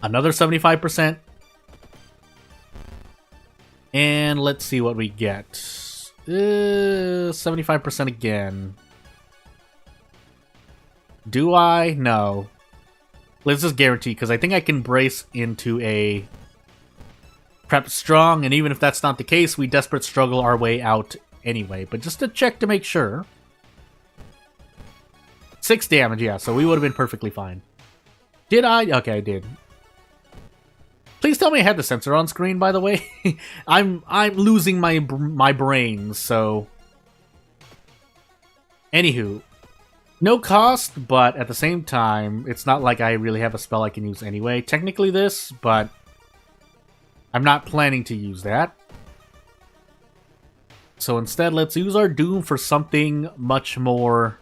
Speaker 1: Another 75%. And let's see what we get. 75% again. Do I? No. Let's just guarantee, because I think I can brace into a prep strong, and even if that's not the case, we desperate struggle our way out anyway. But just to check to make sure. 6 damage, yeah, so we would have been perfectly fine. Did I? Okay, I did. Please tell me I had the sensor on screen, by the way. I'm losing my brain, so... Anywho. No cost, but at the same time, it's not like I really have a spell I can use anyway. Technically this, but... I'm not planning to use that. So instead, let's use our Doom for something much more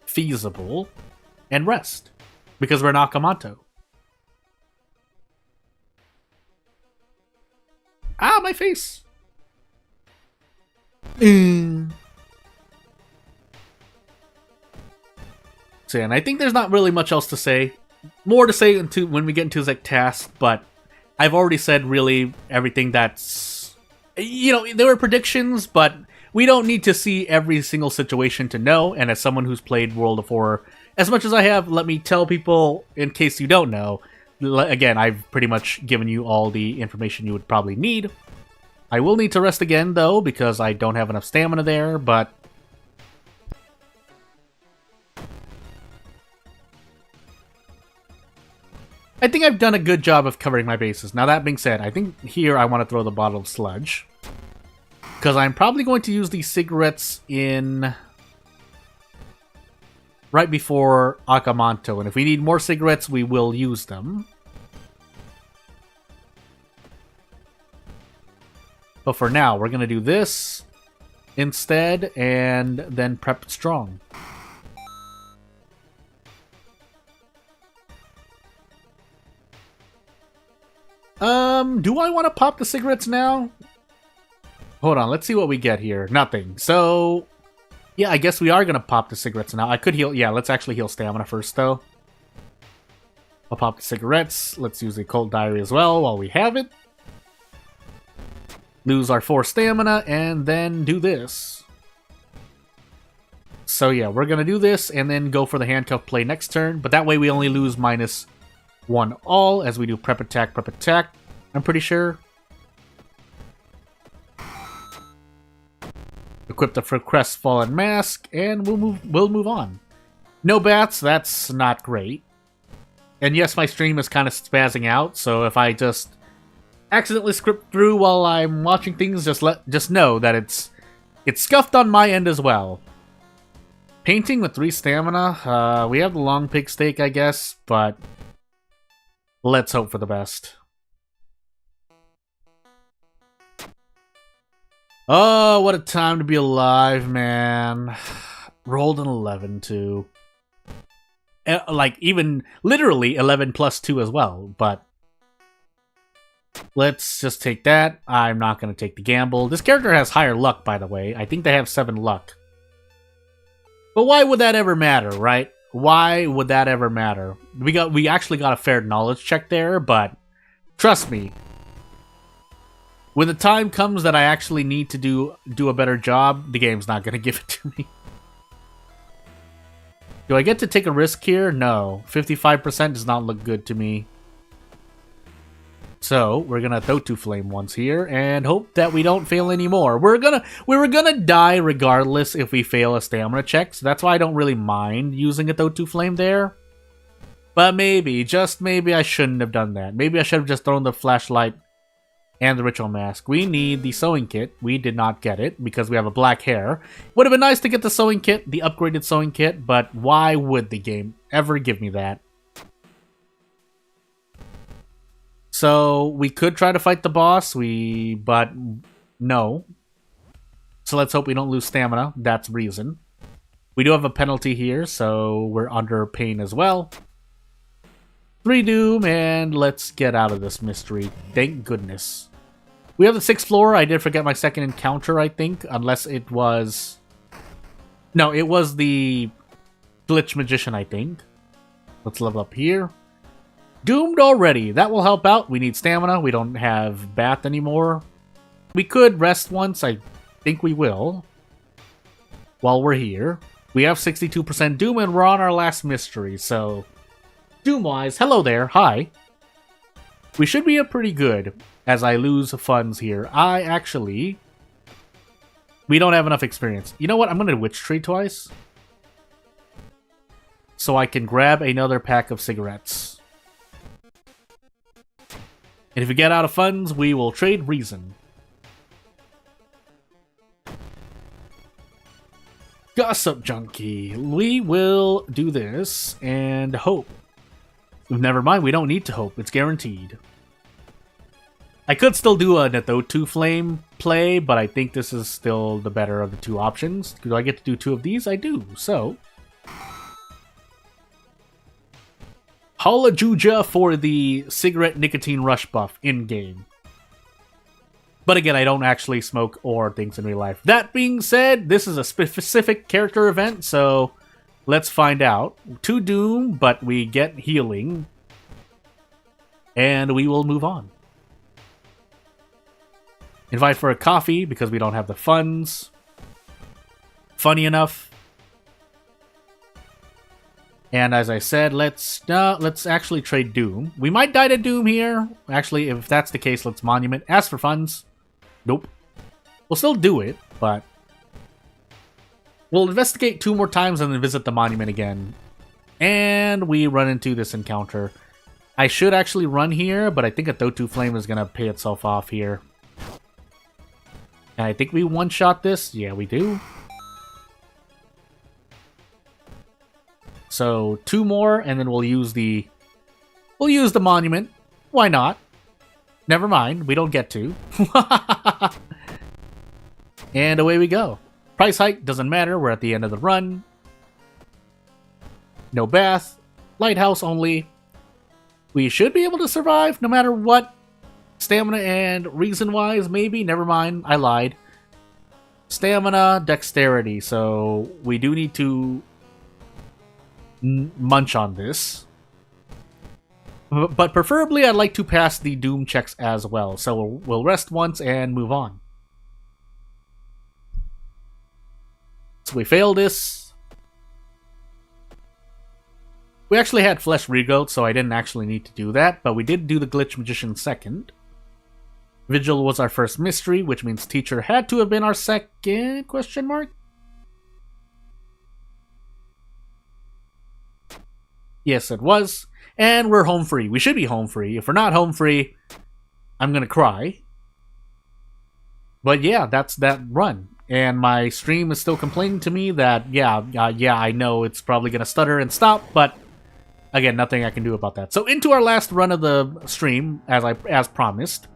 Speaker 1: feasible and rest. Because we're an Akamanto. Ah, my face! So, and I think there's not really much else to say. More to say when we get into Zek tasks, but I've already said really everything that's... You know, there were predictions, but we don't need to see every single situation to know, and as someone who's played World of Horror as much as I have, let me tell people, in case you don't know, again, I've pretty much given you all the information you would probably need. I will need to rest again, though, because I don't have enough stamina there, but... I think I've done a good job of covering my bases. Now, that being said, I think here I want to throw the bottle of sludge. Because I'm probably going to use these cigarettes in... right before Akamanto, and if we need more cigarettes, we will use them. But for now, we're going to do this instead, and then prep strong. Do I want to pop the cigarettes now? Hold on, let's see what we get here. Nothing. So... yeah, I guess we are going to pop the cigarettes now. I could heal... yeah, let's actually heal stamina first, though. I'll pop the cigarettes. Let's use the occult diary as well while we have it. Lose our 4 stamina, and then do this. So yeah, we're going to do this, and then go for the handcuff play next turn. But that way we only lose -1 all, as we do prep attack, I'm pretty sure. Equip the Crestfallen Mask, and we'll move on. No bats, that's not great. And yes, my stream is kind of spazzing out, so if I just accidentally script through while I'm watching things, just know that it's scuffed on my end as well. Painting with 3 stamina, we have the long pig steak, I guess, but let's hope for the best. Oh, what a time to be alive, man. Rolled an 11, too. Like, even literally 11 plus 2 as well, but let's just take that. I'm not going to take the gamble. This character has higher luck, by the way. I think they have 7 luck. But why would that ever matter, right? Why would that ever matter? We actually got a fair knowledge check there, but trust me, when the time comes that I actually need to do a better job, the game's not going to give it to me. Do I get to take a risk here? No. 55% does not look good to me. So, we're going to Thotu Flame once here, and hope that we don't fail anymore. We were gonna die regardless if we fail a stamina check, so that's why I don't really mind using a Thotu Flame there. But maybe, just maybe I shouldn't have done that. Maybe I should have just thrown the flashlight and the ritual mask. We need the sewing kit. We did not get it because we have a black hair. Would have been nice to get the sewing kit, the upgraded sewing kit, but why would the game ever give me that? So we could try to fight the boss, but no. So let's hope we don't lose stamina. That's reason. We do have a penalty here, so we're under pain as well. 3 doom, and let's get out of this mystery. Thank goodness. We have the 6th floor. I did forget my second encounter, I think. Unless it was... no, it was the Glitch Magician, I think. Let's level up here. Doomed already. That will help out. We need stamina. We don't have Bath anymore. We could rest once. I think we will. While we're here. We have 62% Doom, and we're on our last mystery, so... Doom-wise, hello there, hi. We should be pretty good as I lose funds here. We don't have enough experience. You know what? I'm going to Witch Tree twice. So I can grab another pack of cigarettes. And if we get out of funds, we will trade reason. Gossip Junkie. We will do this and hope. Never mind, we don't need to hope. It's guaranteed. I could still do a Nathotu Flame play, but I think this is still the better of the two options. Do I get to do two of these? I do, so... Halajuja for the cigarette nicotine rush buff in-game. But again, I don't actually smoke or things in real life. That being said, this is a specific character event, so let's find out. 2 Doom, but we get healing. And we will move on. Invite for a coffee because we don't have the funds. Funny enough. And as I said, let's actually trade Doom. We might die to Doom here. Actually, if that's the case, let's Monument. Ask for funds. Nope. We'll still do it, but... We'll investigate 2 more times and then visit the Monument again. And we run into this encounter. I should actually run here, but I think a Thotu Flame is going to pay itself off here. And I think we one-shot this. Yeah, we do. So 2 more, and then we'll use the Monument. Why not? Never mind, we don't get to. And away we go. Price hike, doesn't matter, we're at the end of the run. No bath. Lighthouse only. We should be able to survive no matter what. Stamina and reason-wise, maybe. Never mind, I lied. Stamina, dexterity, so we do need to munch on this. But preferably, I'd like to pass the Doom checks as well. So we'll rest once and move on. So we failed this. We actually had Flesh Regrowth, so I didn't actually need to do that. But we did do the Glitch Magician second. Vigil was our first mystery, which means Teacher had to have been our second, question mark? Yes, it was. And we're home free. We should be home free. If we're not home free, I'm gonna cry. But yeah, that's that run. And my stream is still complaining to me that, yeah, I know it's probably gonna stutter and stop, but again, nothing I can do about that. So into our last run of the stream, as promised.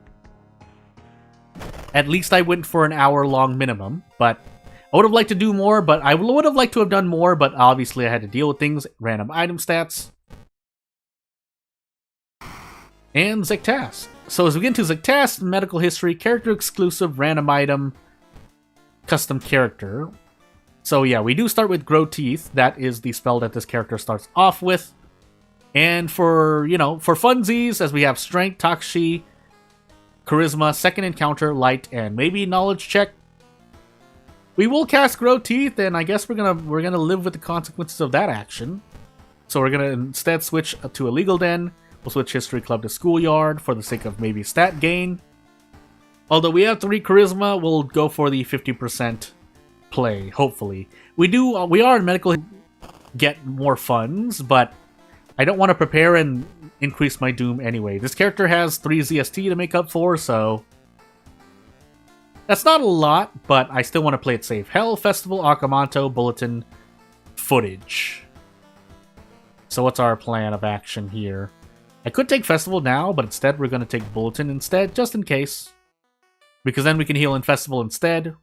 Speaker 1: At least I went for an hour-long minimum, but I would have liked to do more, but I would have liked to have done more, but obviously I had to deal with things, random item stats. And Zectast. So as we get into Zectast, medical history, character exclusive, random item, custom character. So yeah, we do start with Grow Teeth. That is the spell that this character starts off with. And for, for funsies, as we have Strength, Takshi, Charisma, Second Encounter, Light, and maybe Knowledge check. We will cast Grow Teeth, and I guess we're gonna live with the consequences of that action. So we're gonna instead switch to a Legal Den. We'll switch History Club to Schoolyard for the sake of maybe stat gain. Although we have 3 Charisma, we'll go for the 50% play, hopefully. We are in medical get more funds, but I don't want to prepare and increase my Doom anyway. This character has 3 ZST to make up for, so that's not a lot, but I still want to play it safe. Hell, Festival, Akamanto, Bulletin, Footage. So what's our plan of action here? I could take Festival now, but instead we're going to take Bulletin instead, just in case. Because then we can heal in Festival instead.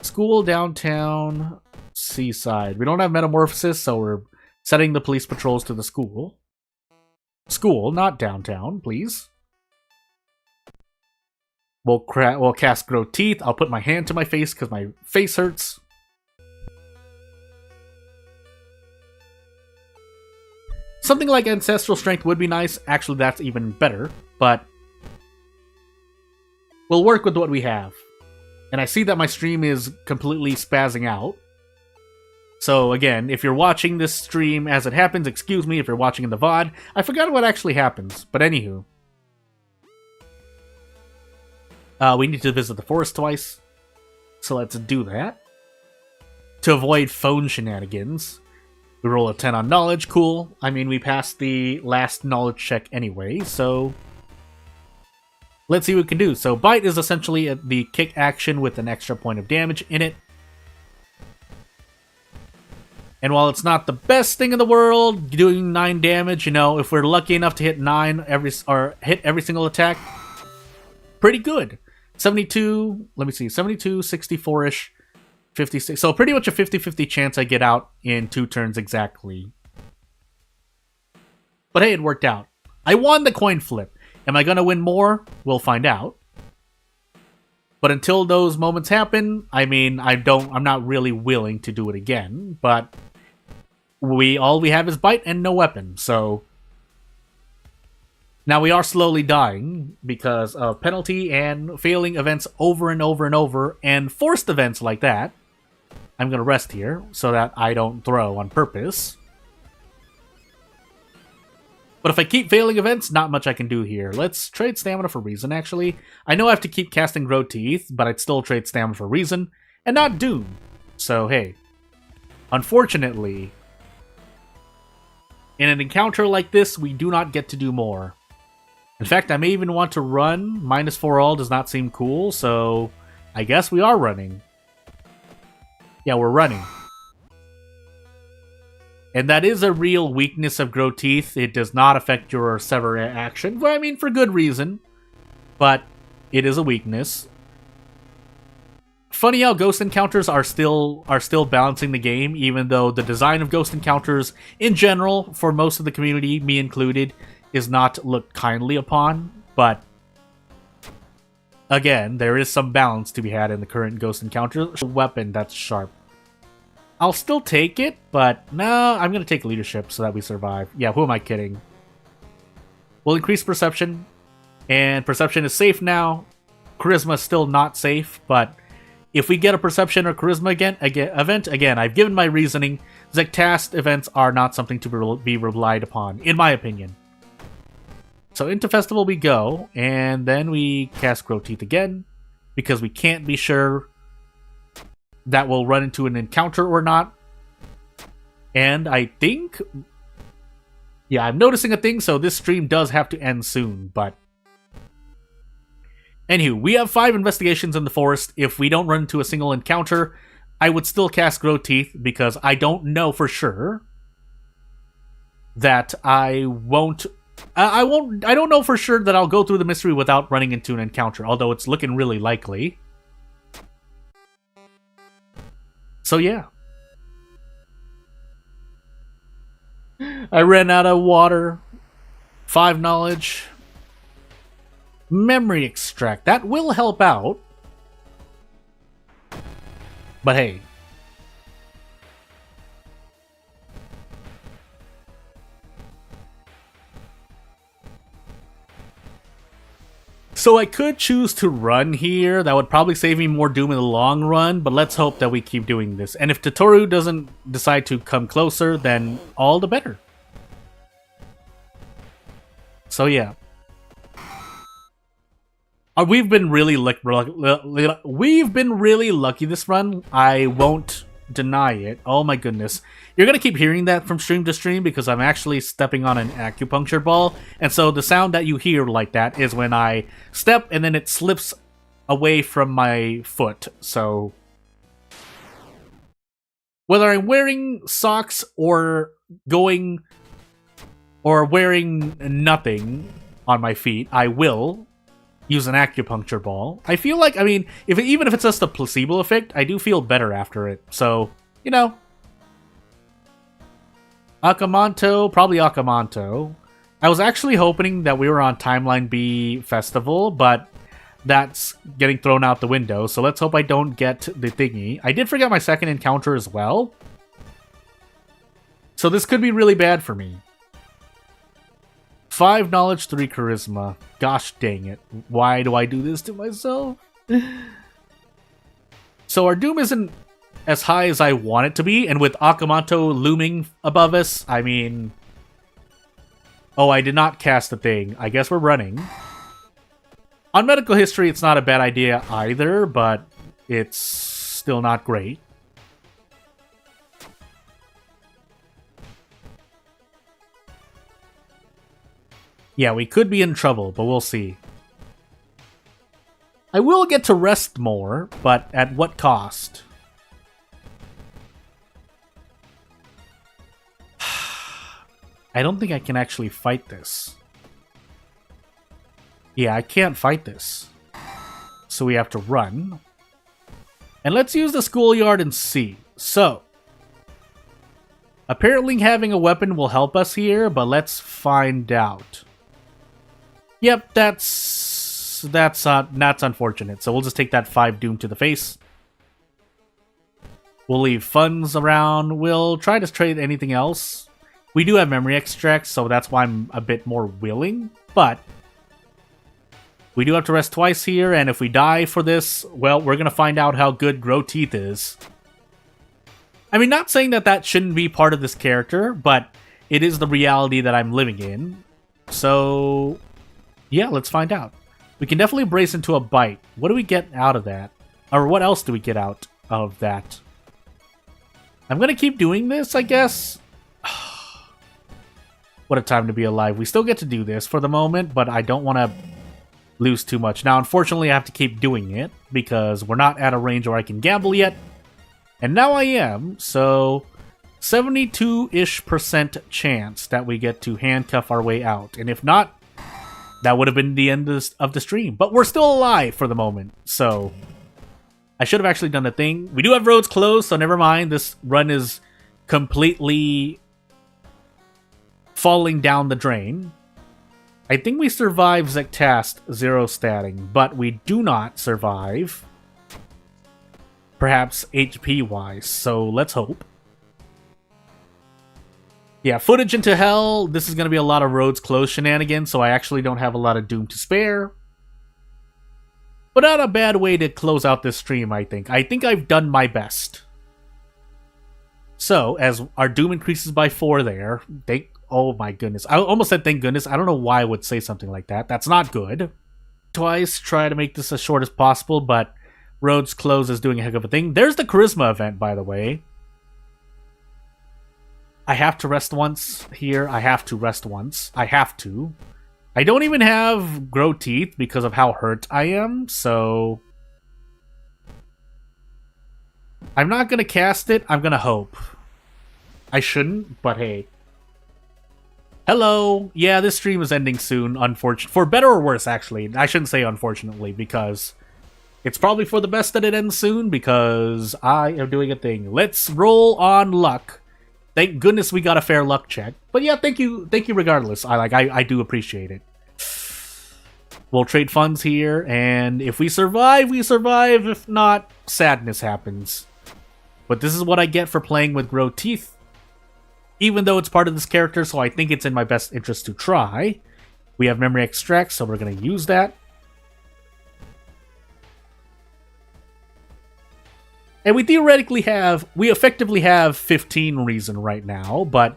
Speaker 1: School, Downtown, Seaside. We don't have Metamorphosis, so we're setting the police patrols to the school. School, not downtown, please. We'll cast Grow Teeth. I'll put my hand to my face because my face hurts. Something like Ancestral Strength would be nice. Actually, that's even better. But we'll work with what we have. And I see that my stream is completely spazzing out. So again, if you're watching this stream as it happens, excuse me if you're watching in the VOD. I forgot what actually happens, but anywho. We need to visit the forest twice. So let's do that. To avoid phone shenanigans. We roll a 10 on knowledge, cool. I mean, we passed the last knowledge check anyway, so let's see what we can do. So Bite is essentially the kick action with an extra point of damage in it. And while it's not the best thing in the world, doing 9 damage, you know, if we're lucky enough to hit 9 hit every single attack, pretty good. 72, let me see, 72, 64-ish, 56. So pretty much a 50-50 chance I get out in 2 turns exactly. But hey, it worked out. I won the coin flip. Am I going to win more? We'll find out. But until those moments happen, I mean, I'm not really willing to do it again, but all we have is Bite and no weapon, so now we are slowly dying because of penalty and failing events over and over and over, and forced events like that. I'm going to rest here so that I don't throw on purpose. But if I keep failing events, not much I can do here. Let's trade stamina for reason, actually. I know I have to keep casting Grow Teeth, but I'd still trade stamina for reason, and not Doom. So, hey. Unfortunately, in an encounter like this, we do not get to do more. In fact, I may even want to run. -4 all does not seem cool, so I guess we are running. Yeah, we're running. And that is a real weakness of Grow Teeth. It does not affect your Sever action. Well, I mean, for good reason. But it is a weakness. Funny how ghost encounters are still balancing the game, even though the design of ghost encounters in general, for most of the community, me included, is not looked kindly upon. But again, there is some balance to be had in the current ghost encounters. Weapon that's sharp. I'll still take it, but no, I'm going to take leadership so that we survive. Yeah, who am I kidding? We'll increase perception, and perception is safe now. Charisma is still not safe, but if we get a perception or charisma event, again, I've given my reasoning. Zectast events are not something to be relied upon, in my opinion. So into Festival we go, and then we cast Grow Teeth again, because we can't be sure that will run into an encounter or not. And I think, yeah, I'm noticing a thing, so this stream does have to end soon, but anywho, we have 5 investigations in the forest. If we don't run into a single encounter, I would still cast Grow Teeth, because I don't know for sure that I don't know for sure that I'll go through the mystery without running into an encounter, although it's looking really likely. So yeah. I ran out of water. 5 knowledge. Memory extract. That will help out. But hey. So I could choose to run here. That would probably save me more doom in the long run, but let's hope that we keep doing this. And if Totoro doesn't decide to come closer, then all the better. So yeah. We've been really lucky this run. I won't deny it. Oh my goodness. You're going to keep hearing that from stream to stream because I'm actually stepping on an acupuncture ball. And so the sound that you hear like that is when I step and then it slips away from my foot. So whether I'm wearing socks or wearing nothing on my feet, I will use an acupuncture ball. I feel like, I mean, even if it's just a placebo effect, I do feel better after it. So, you know. Akamanto, probably Akamanto. I was actually hoping that we were on Timeline B Festival, but that's getting thrown out the window, so let's hope I don't get the thingy. I did forget my second encounter as well. So this could be really bad for me. 5 knowledge, 3 charisma. Gosh dang it. Why do I do this to myself? So our doom isn't as high as I want it to be, and with Akamanto looming above us, I mean... Oh, I did not cast the thing. I guess we're running. On medical history, it's not a bad idea either, but it's still not great. Yeah, we could be in trouble, but we'll see. I will get to rest more, but at what cost? I don't think I can actually fight this. Yeah, I can't fight this. So we have to run. And let's use the schoolyard and see. So, apparently having a weapon will help us here, but let's find out. Yep, that's unfortunate. So we'll just take that 5 doom to the face. We'll leave funds around. We'll try to trade anything else. We do have memory extracts, so that's why I'm a bit more willing, but we do have to rest twice here, and if we die for this, well, we're going to find out how good Grow Teeth is. I mean, not saying that that shouldn't be part of this character, but it is the reality that I'm living in. So, yeah, let's find out. We can definitely brace into a bite. What do we get out of that? Or what else do we get out of that? I'm going to keep doing this, I guess. What a time to be alive. We still get to do this for the moment, but I don't want to lose too much. Now, unfortunately, I have to keep doing it because we're not at a range where I can gamble yet. And now I am, so 72-ish% chance that we get to handcuff our way out. And if not, that would have been the end of the stream. But we're still alive for the moment, so I should have actually done the thing. We do have roads closed, so never mind. This run is completely falling down the drain. I think we survive Zektast 0 statting, but we do not survive perhaps HP-wise, so let's hope. Yeah, footage into hell. This is going to be a lot of roads closed shenanigans, so I actually don't have a lot of doom to spare. But not a bad way to close out this stream, I think. I think I've done my best. So, as our doom increases by 4 there, oh my goodness. I almost said thank goodness. I don't know why I would say something like that. That's not good. Twice, try to make this as short as possible, but roads closed is doing a heck of a thing. There's the charisma event, by the way. I have to rest once here. I have to rest once. I have to. I don't even have Grow Teeth because of how hurt I am, so I'm not going to cast it. I'm going to hope. I shouldn't, but hey. Hello. Yeah, this stream is ending soon, unfortunately. For better or worse, actually. I shouldn't say unfortunately, because it's probably for the best that it ends soon, because I am doing a thing. Let's roll on luck. Thank goodness we got a fair luck check. But yeah, thank you regardless. I do appreciate it. We'll trade funds here, and if we survive, we survive. If not, sadness happens. But this is what I get for playing with Grow Teeth. Even though it's part of this character, so I think it's in my best interest to try. We have memory extract, so we're going to use that. And we effectively have 15 reason right now, but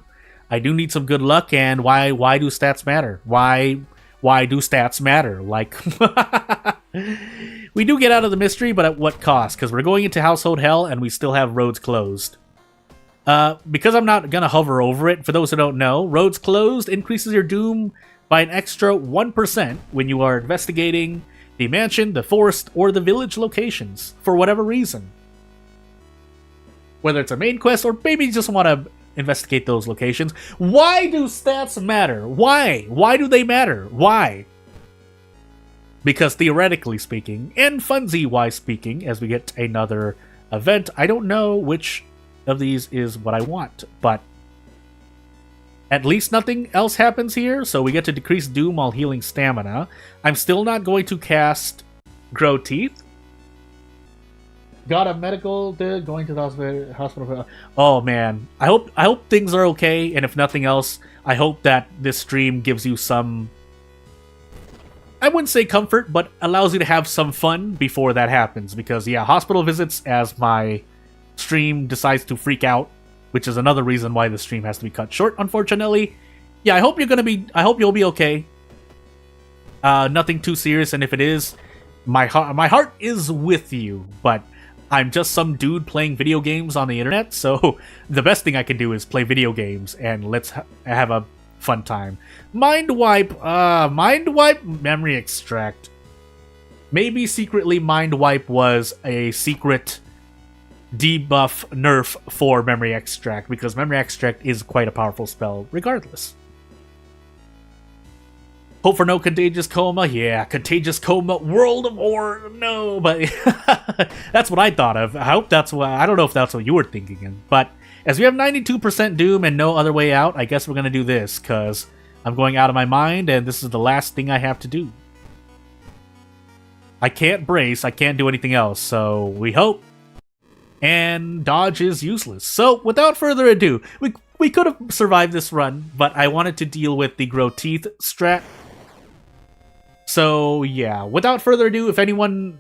Speaker 1: I do need some good luck, and why do stats matter? Why do stats matter? Like, we do get out of the mystery, but at what cost? Because we're going into Household Hell, and we still have roads closed. Because I'm not going to hover over it, for those who don't know, roads closed increases your doom by an extra 1% when you are investigating the mansion, the forest, or the village locations, for whatever reason. Whether it's a main quest, or maybe you just want to investigate those locations. Why do stats matter? Why? Why do they matter? Why? Because theoretically speaking, and funsy-wise speaking, as we get another event, I don't know which of these is what I want, but at least nothing else happens here, so we get to decrease doom while healing stamina. I'm still not going to cast Grow Teeth. Got a medical, going to the hospital. Oh man, I hope things are okay, and if nothing else, I hope that this stream gives you some, I wouldn't say comfort, but allows you to have some fun before that happens, because yeah, hospital visits as my stream decides to freak out, which is another reason why the stream has to be cut short, unfortunately. Yeah, I hope you'll be okay. Nothing too serious, and if it is, my heart is with you, but I'm just some dude playing video games on the internet, so the best thing I can do is play video games, and let's have a fun time. Mind wipe, memory extract. Maybe secretly Mind Wipe was a secret debuff nerf for Memory Extract, because Memory Extract is quite a powerful spell regardless. Hope for no Contagious Coma. Yeah, Contagious Coma, World of War. No, but that's what I thought of. I hope that's what... I don't know if that's what you were thinking. But as we have 92% Doom and no other way out, I guess we're going to do this, because I'm going out of my mind, and this is the last thing I have to do. I can't brace. I can't do anything else, so we hope. And dodge is useless. So, without further ado, we could have survived this run, but I wanted to deal with the Grow Teeth strat. So, yeah, without further ado, if anyone,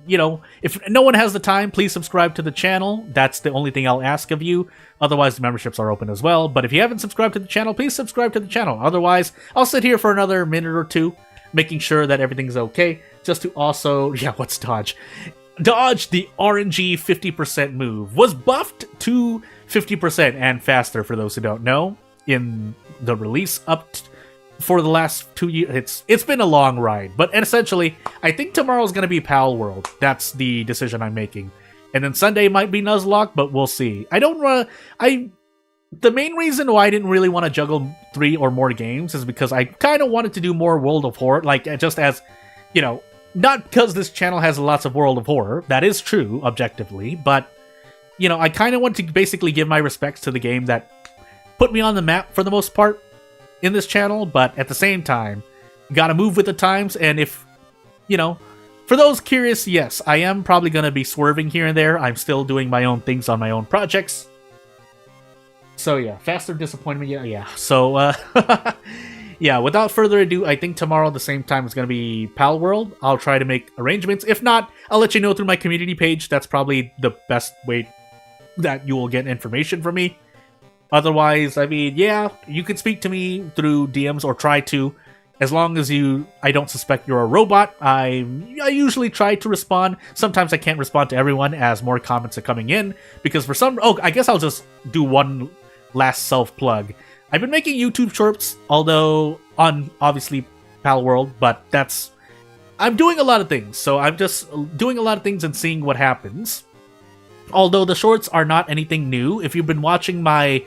Speaker 1: if no one has the time, please subscribe to the channel. That's the only thing I'll ask of you. Otherwise, the memberships are open as well. But if you haven't subscribed to the channel, please subscribe to the channel. Otherwise, I'll sit here for another minute or two, making sure that everything's okay. Just to also, what's dodge? Dodge, the RNG 50% move, was buffed to 50% and faster, for those who don't know, in the release for the last 2 years. It's been a long ride, but essentially, I think tomorrow's going to be Pal World. That's the decision I'm making. And then Sunday might be Nuzlocke, but we'll see. The main reason why I didn't really want to juggle 3 or more games is because I kind of wanted to do more World of Horror, just as, not because this channel has lots of World of Horror. That is true, objectively, but, I kind of want to basically give my respects to the game that put me on the map for the most part in this channel, but at the same time, you gotta move with the times, and if, for those curious, yes, I am probably gonna be swerving here and there. I'm still doing my own things on my own projects. So yeah, faster disappointment, yeah. So, yeah, without further ado, I think tomorrow at the same time is gonna be Pal World. I'll try to make arrangements. If not, I'll let you know through my community page. That's probably the best way that you will get information from me. Otherwise, you can speak to me through DMs or try to, as long as I don't suspect you're a robot. I usually try to respond. Sometimes I can't respond to everyone as more comments are coming in, because I guess I'll just do one last self-plug. I've been making YouTube shorts, although on, obviously, Pal World, but I'm doing a lot of things, so I'm just doing a lot of things and seeing what happens. Although the shorts are not anything new. If you've been watching my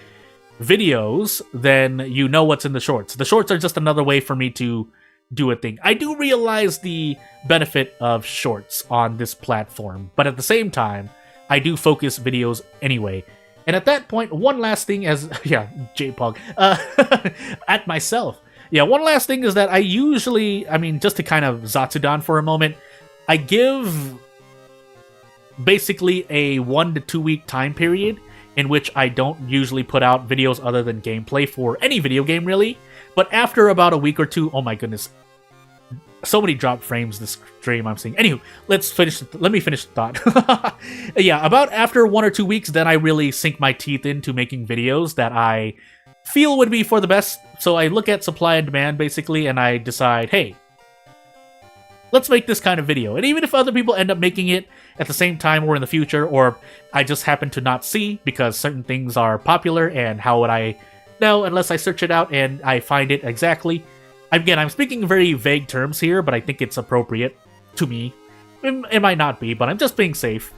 Speaker 1: videos, then you know what's in the shorts. The shorts are just another way for me to do a thing. I do realize the benefit of shorts on this platform, but at the same time, I do focus videos anyway. And at that point, one last thing JPog, at myself. Yeah, one last thing is that I usually, just to kind of Zatsudan for a moment, I give basically a 1 to 2 week time period in which I don't usually put out videos other than gameplay for any video game, really. But after about a week or two, oh my goodness, so many drop frames this stream I'm seeing. Anywho, let me finish the thought. Yeah, about after 1 or 2 weeks, then I really sink my teeth into making videos that I feel would be for the best. So I look at supply and demand, basically, and I decide, hey, let's make this kind of video. And even if other people end up making it at the same time or in the future, or I just happen to not see because certain things are popular, and how would I know unless I search it out and I find it exactly? Again, I'm speaking in very vague terms here, but I think it's appropriate to me. It might not be, but I'm just being safe.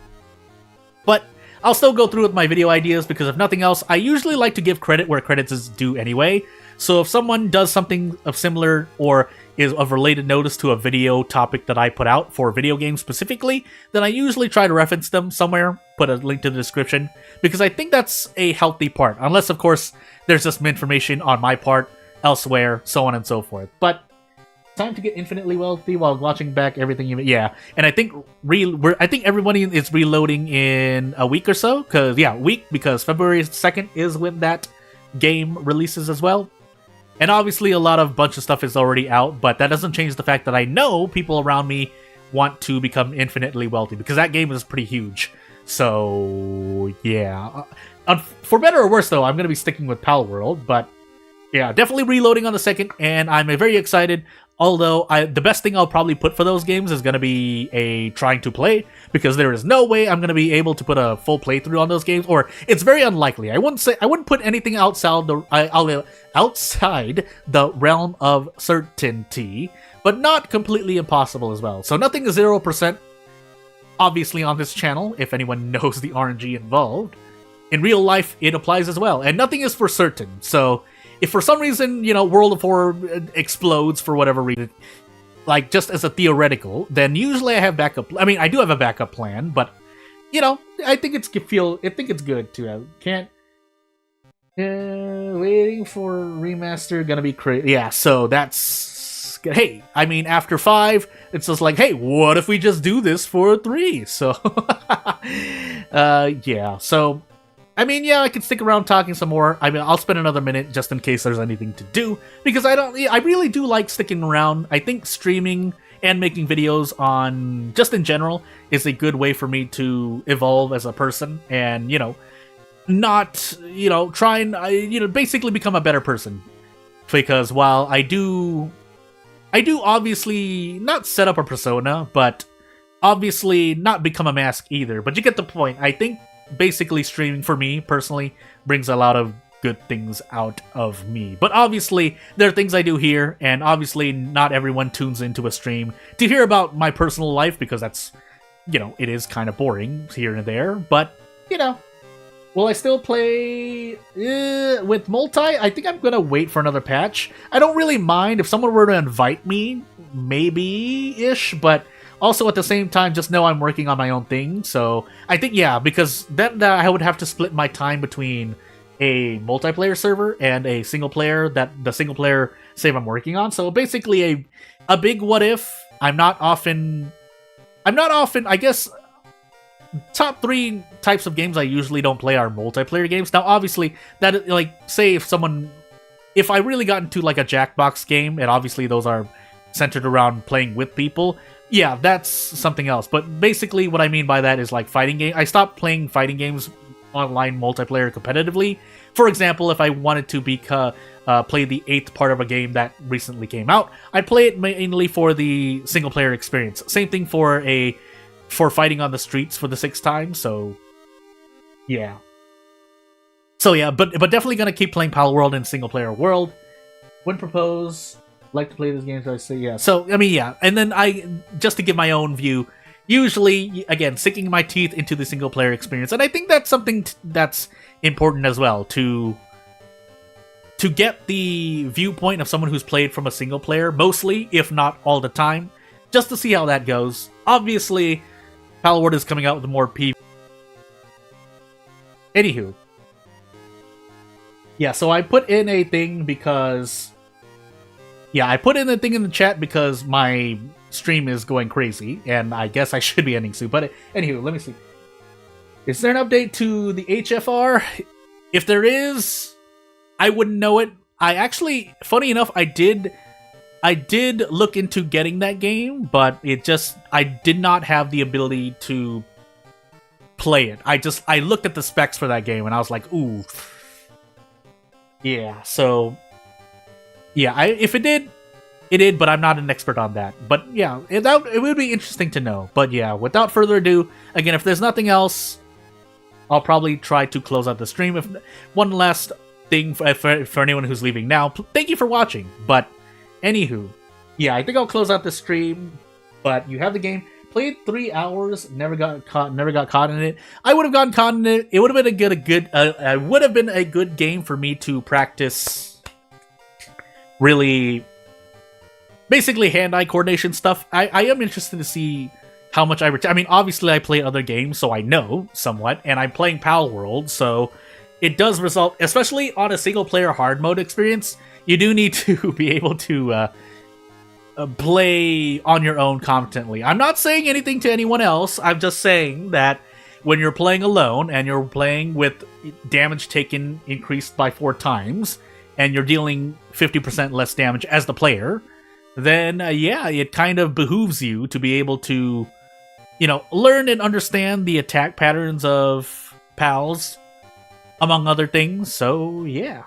Speaker 1: But I'll still go through with my video ideas, because if nothing else, I usually like to give credit where credit is due anyway. So if someone does something of similar or is of related notice to a video topic that I put out for video games specifically, then I usually try to reference them somewhere, put a link to the description, because I think that's a healthy part. Unless, of course, there's just information on my part elsewhere, so on and so forth. But time to get infinitely wealthy while watching back everything. And I think everybody is reloading in a week or so, because February 2nd is when that game releases as well. And obviously a bunch of stuff is already out, but that doesn't change the fact that I know people around me want to become infinitely wealthy, because that game is pretty huge. So yeah, for better or worse though, I'm going to be sticking with Pal World, but yeah, definitely reloading on the 2nd, and I'm very excited. Although, the best thing I'll probably put for those games is going to be a trying to play, because there is no way I'm going to be able to put a full playthrough on those games, or it's very unlikely. I wouldn't put anything outside the realm of certainty, but not completely impossible as well. So nothing is 0%, obviously, on this channel, if anyone knows the RNG involved. In real life, it applies as well, and nothing is for certain. So if for some reason, World of Horror explodes for whatever reason, like just as a theoretical, then usually I have backup. I mean, I do have a backup plan, but I think it's good to can't. Waiting for remaster, gonna be crazy. Yeah, so that's. Hey, I mean, after 5, it's just like, hey, what if we just do this for 3? So, yeah. So, I mean, yeah, I can stick around talking some more. I mean, I'll spend another minute just in case there's anything to do, because I really do like sticking around. I think streaming and making videos on, just in general, is a good way for me to evolve as a person and, not, try and, basically become a better person. Because while I do obviously not set up a persona, but obviously not become a mask either. But you get the point. I think basically streaming for me personally brings a lot of good things out of me. But obviously there are things I do here, and obviously not everyone tunes into a stream to hear about my personal life, because that's, it is kind of boring here and there. But, will I still play with multi? I think I'm going to wait for another patch. I don't really mind if someone were to invite me, maybe-ish, but also at the same time, just know I'm working on my own thing. So I think, yeah, because then I would have to split my time between a multiplayer server and a single player, that the single player save I'm working on. So basically a big what if. I'm not often, I guess. Top 3 types of games I usually don't play are multiplayer games. Now, obviously, that, like, say if I really got into, like, a Jackbox game, and obviously those are centered around playing with people, yeah, that's something else. But basically what I mean by that is, like, fighting game. I stopped playing fighting games online multiplayer competitively. For example, if I wanted to play the 8th part of a game that recently came out, I'd play it mainly for the single-player experience. Same thing for fighting on the streets for the 6th time, so yeah. So yeah, but definitely gonna keep playing Pal World in single player world. When propose, like to play this game, so I say yeah. So I mean yeah, and then just to give my own view, usually again sinking my teeth into the single player experience, and I think that's something that's important as well to get the viewpoint of someone who's played from a single player, mostly, if not all the time, just to see how that goes. Obviously, Palworld is coming out with more PvP. Anywho. Yeah, so I put in a thing because... Yeah, I put in a thing in the chat because my stream is going crazy, and I guess I should be ending soon. But anywho, let me see. Is there an update to the HFR? If there is, I wouldn't know it. I actually, funny enough, I did look into getting that game, but I did not have the ability to play it. I looked at the specs for that game and I was like, ooh. Yeah, so yeah, if it did, but I'm not an expert on that. But yeah, it would be interesting to know. But yeah, without further ado, again, if there's nothing else, I'll probably try to close out the stream. If one last thing for anyone who's leaving now, thank you for watching. But anywho, yeah, I think I'll close out the stream. But you have the game. Played 3 hours, never got caught in it. I would have gotten caught in it. It would have been a good game for me to practice. Really, basically hand-eye coordination stuff. I am interested to see how much I mean, obviously I play other games, so I know somewhat, and I'm playing Pal World, so it does result, especially on a single-player hard mode experience, you do need to be able to play on your own competently. I'm not saying anything to anyone else. I'm just saying that when you're playing alone and you're playing with damage taken increased by 4 times, and you're dealing 50% less damage as the player, then yeah, it kind of behooves you to be able to, learn and understand the attack patterns of pals, among other things. So yeah.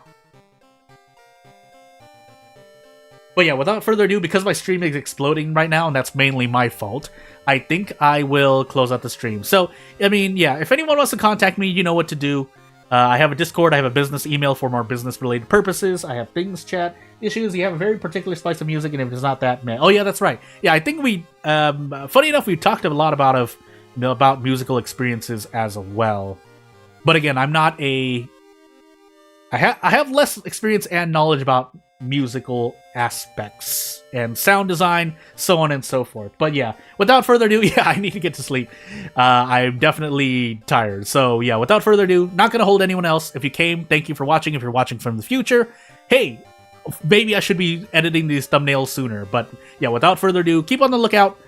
Speaker 1: But yeah, without further ado, because my stream is exploding right now, and that's mainly my fault, I think I will close out the stream. So, I mean, yeah, if anyone wants to contact me, you know what to do. I have a Discord, I have a business email for more business-related purposes, I have things, chat, issues, you have a very particular spice of music, and if it's not that, man. Oh yeah, that's right. Yeah, I think we, funny enough, we talked a lot about musical experiences as well. But again, I'm not a... I have less experience and knowledge about musical aspects and sound design, so on and so forth. But yeah, without further ado, yeah, I need to get to sleep. I'm definitely tired. So yeah, without further ado, not going to hold anyone else. If you came, thank you for watching. If you're watching from the future, hey, maybe I should be editing these thumbnails sooner. But yeah, without further ado, keep on the lookout.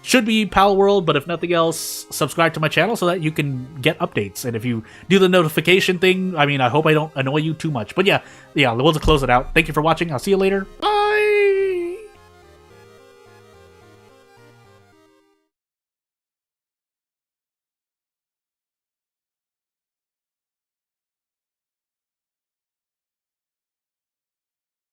Speaker 1: Should be Pal World, but if nothing else, subscribe to my channel so that you can get updates. And if you do the notification thing, I mean, I hope I don't annoy you too much. But yeah, we'll just close it out. Thank you for watching. I'll see you later. Bye!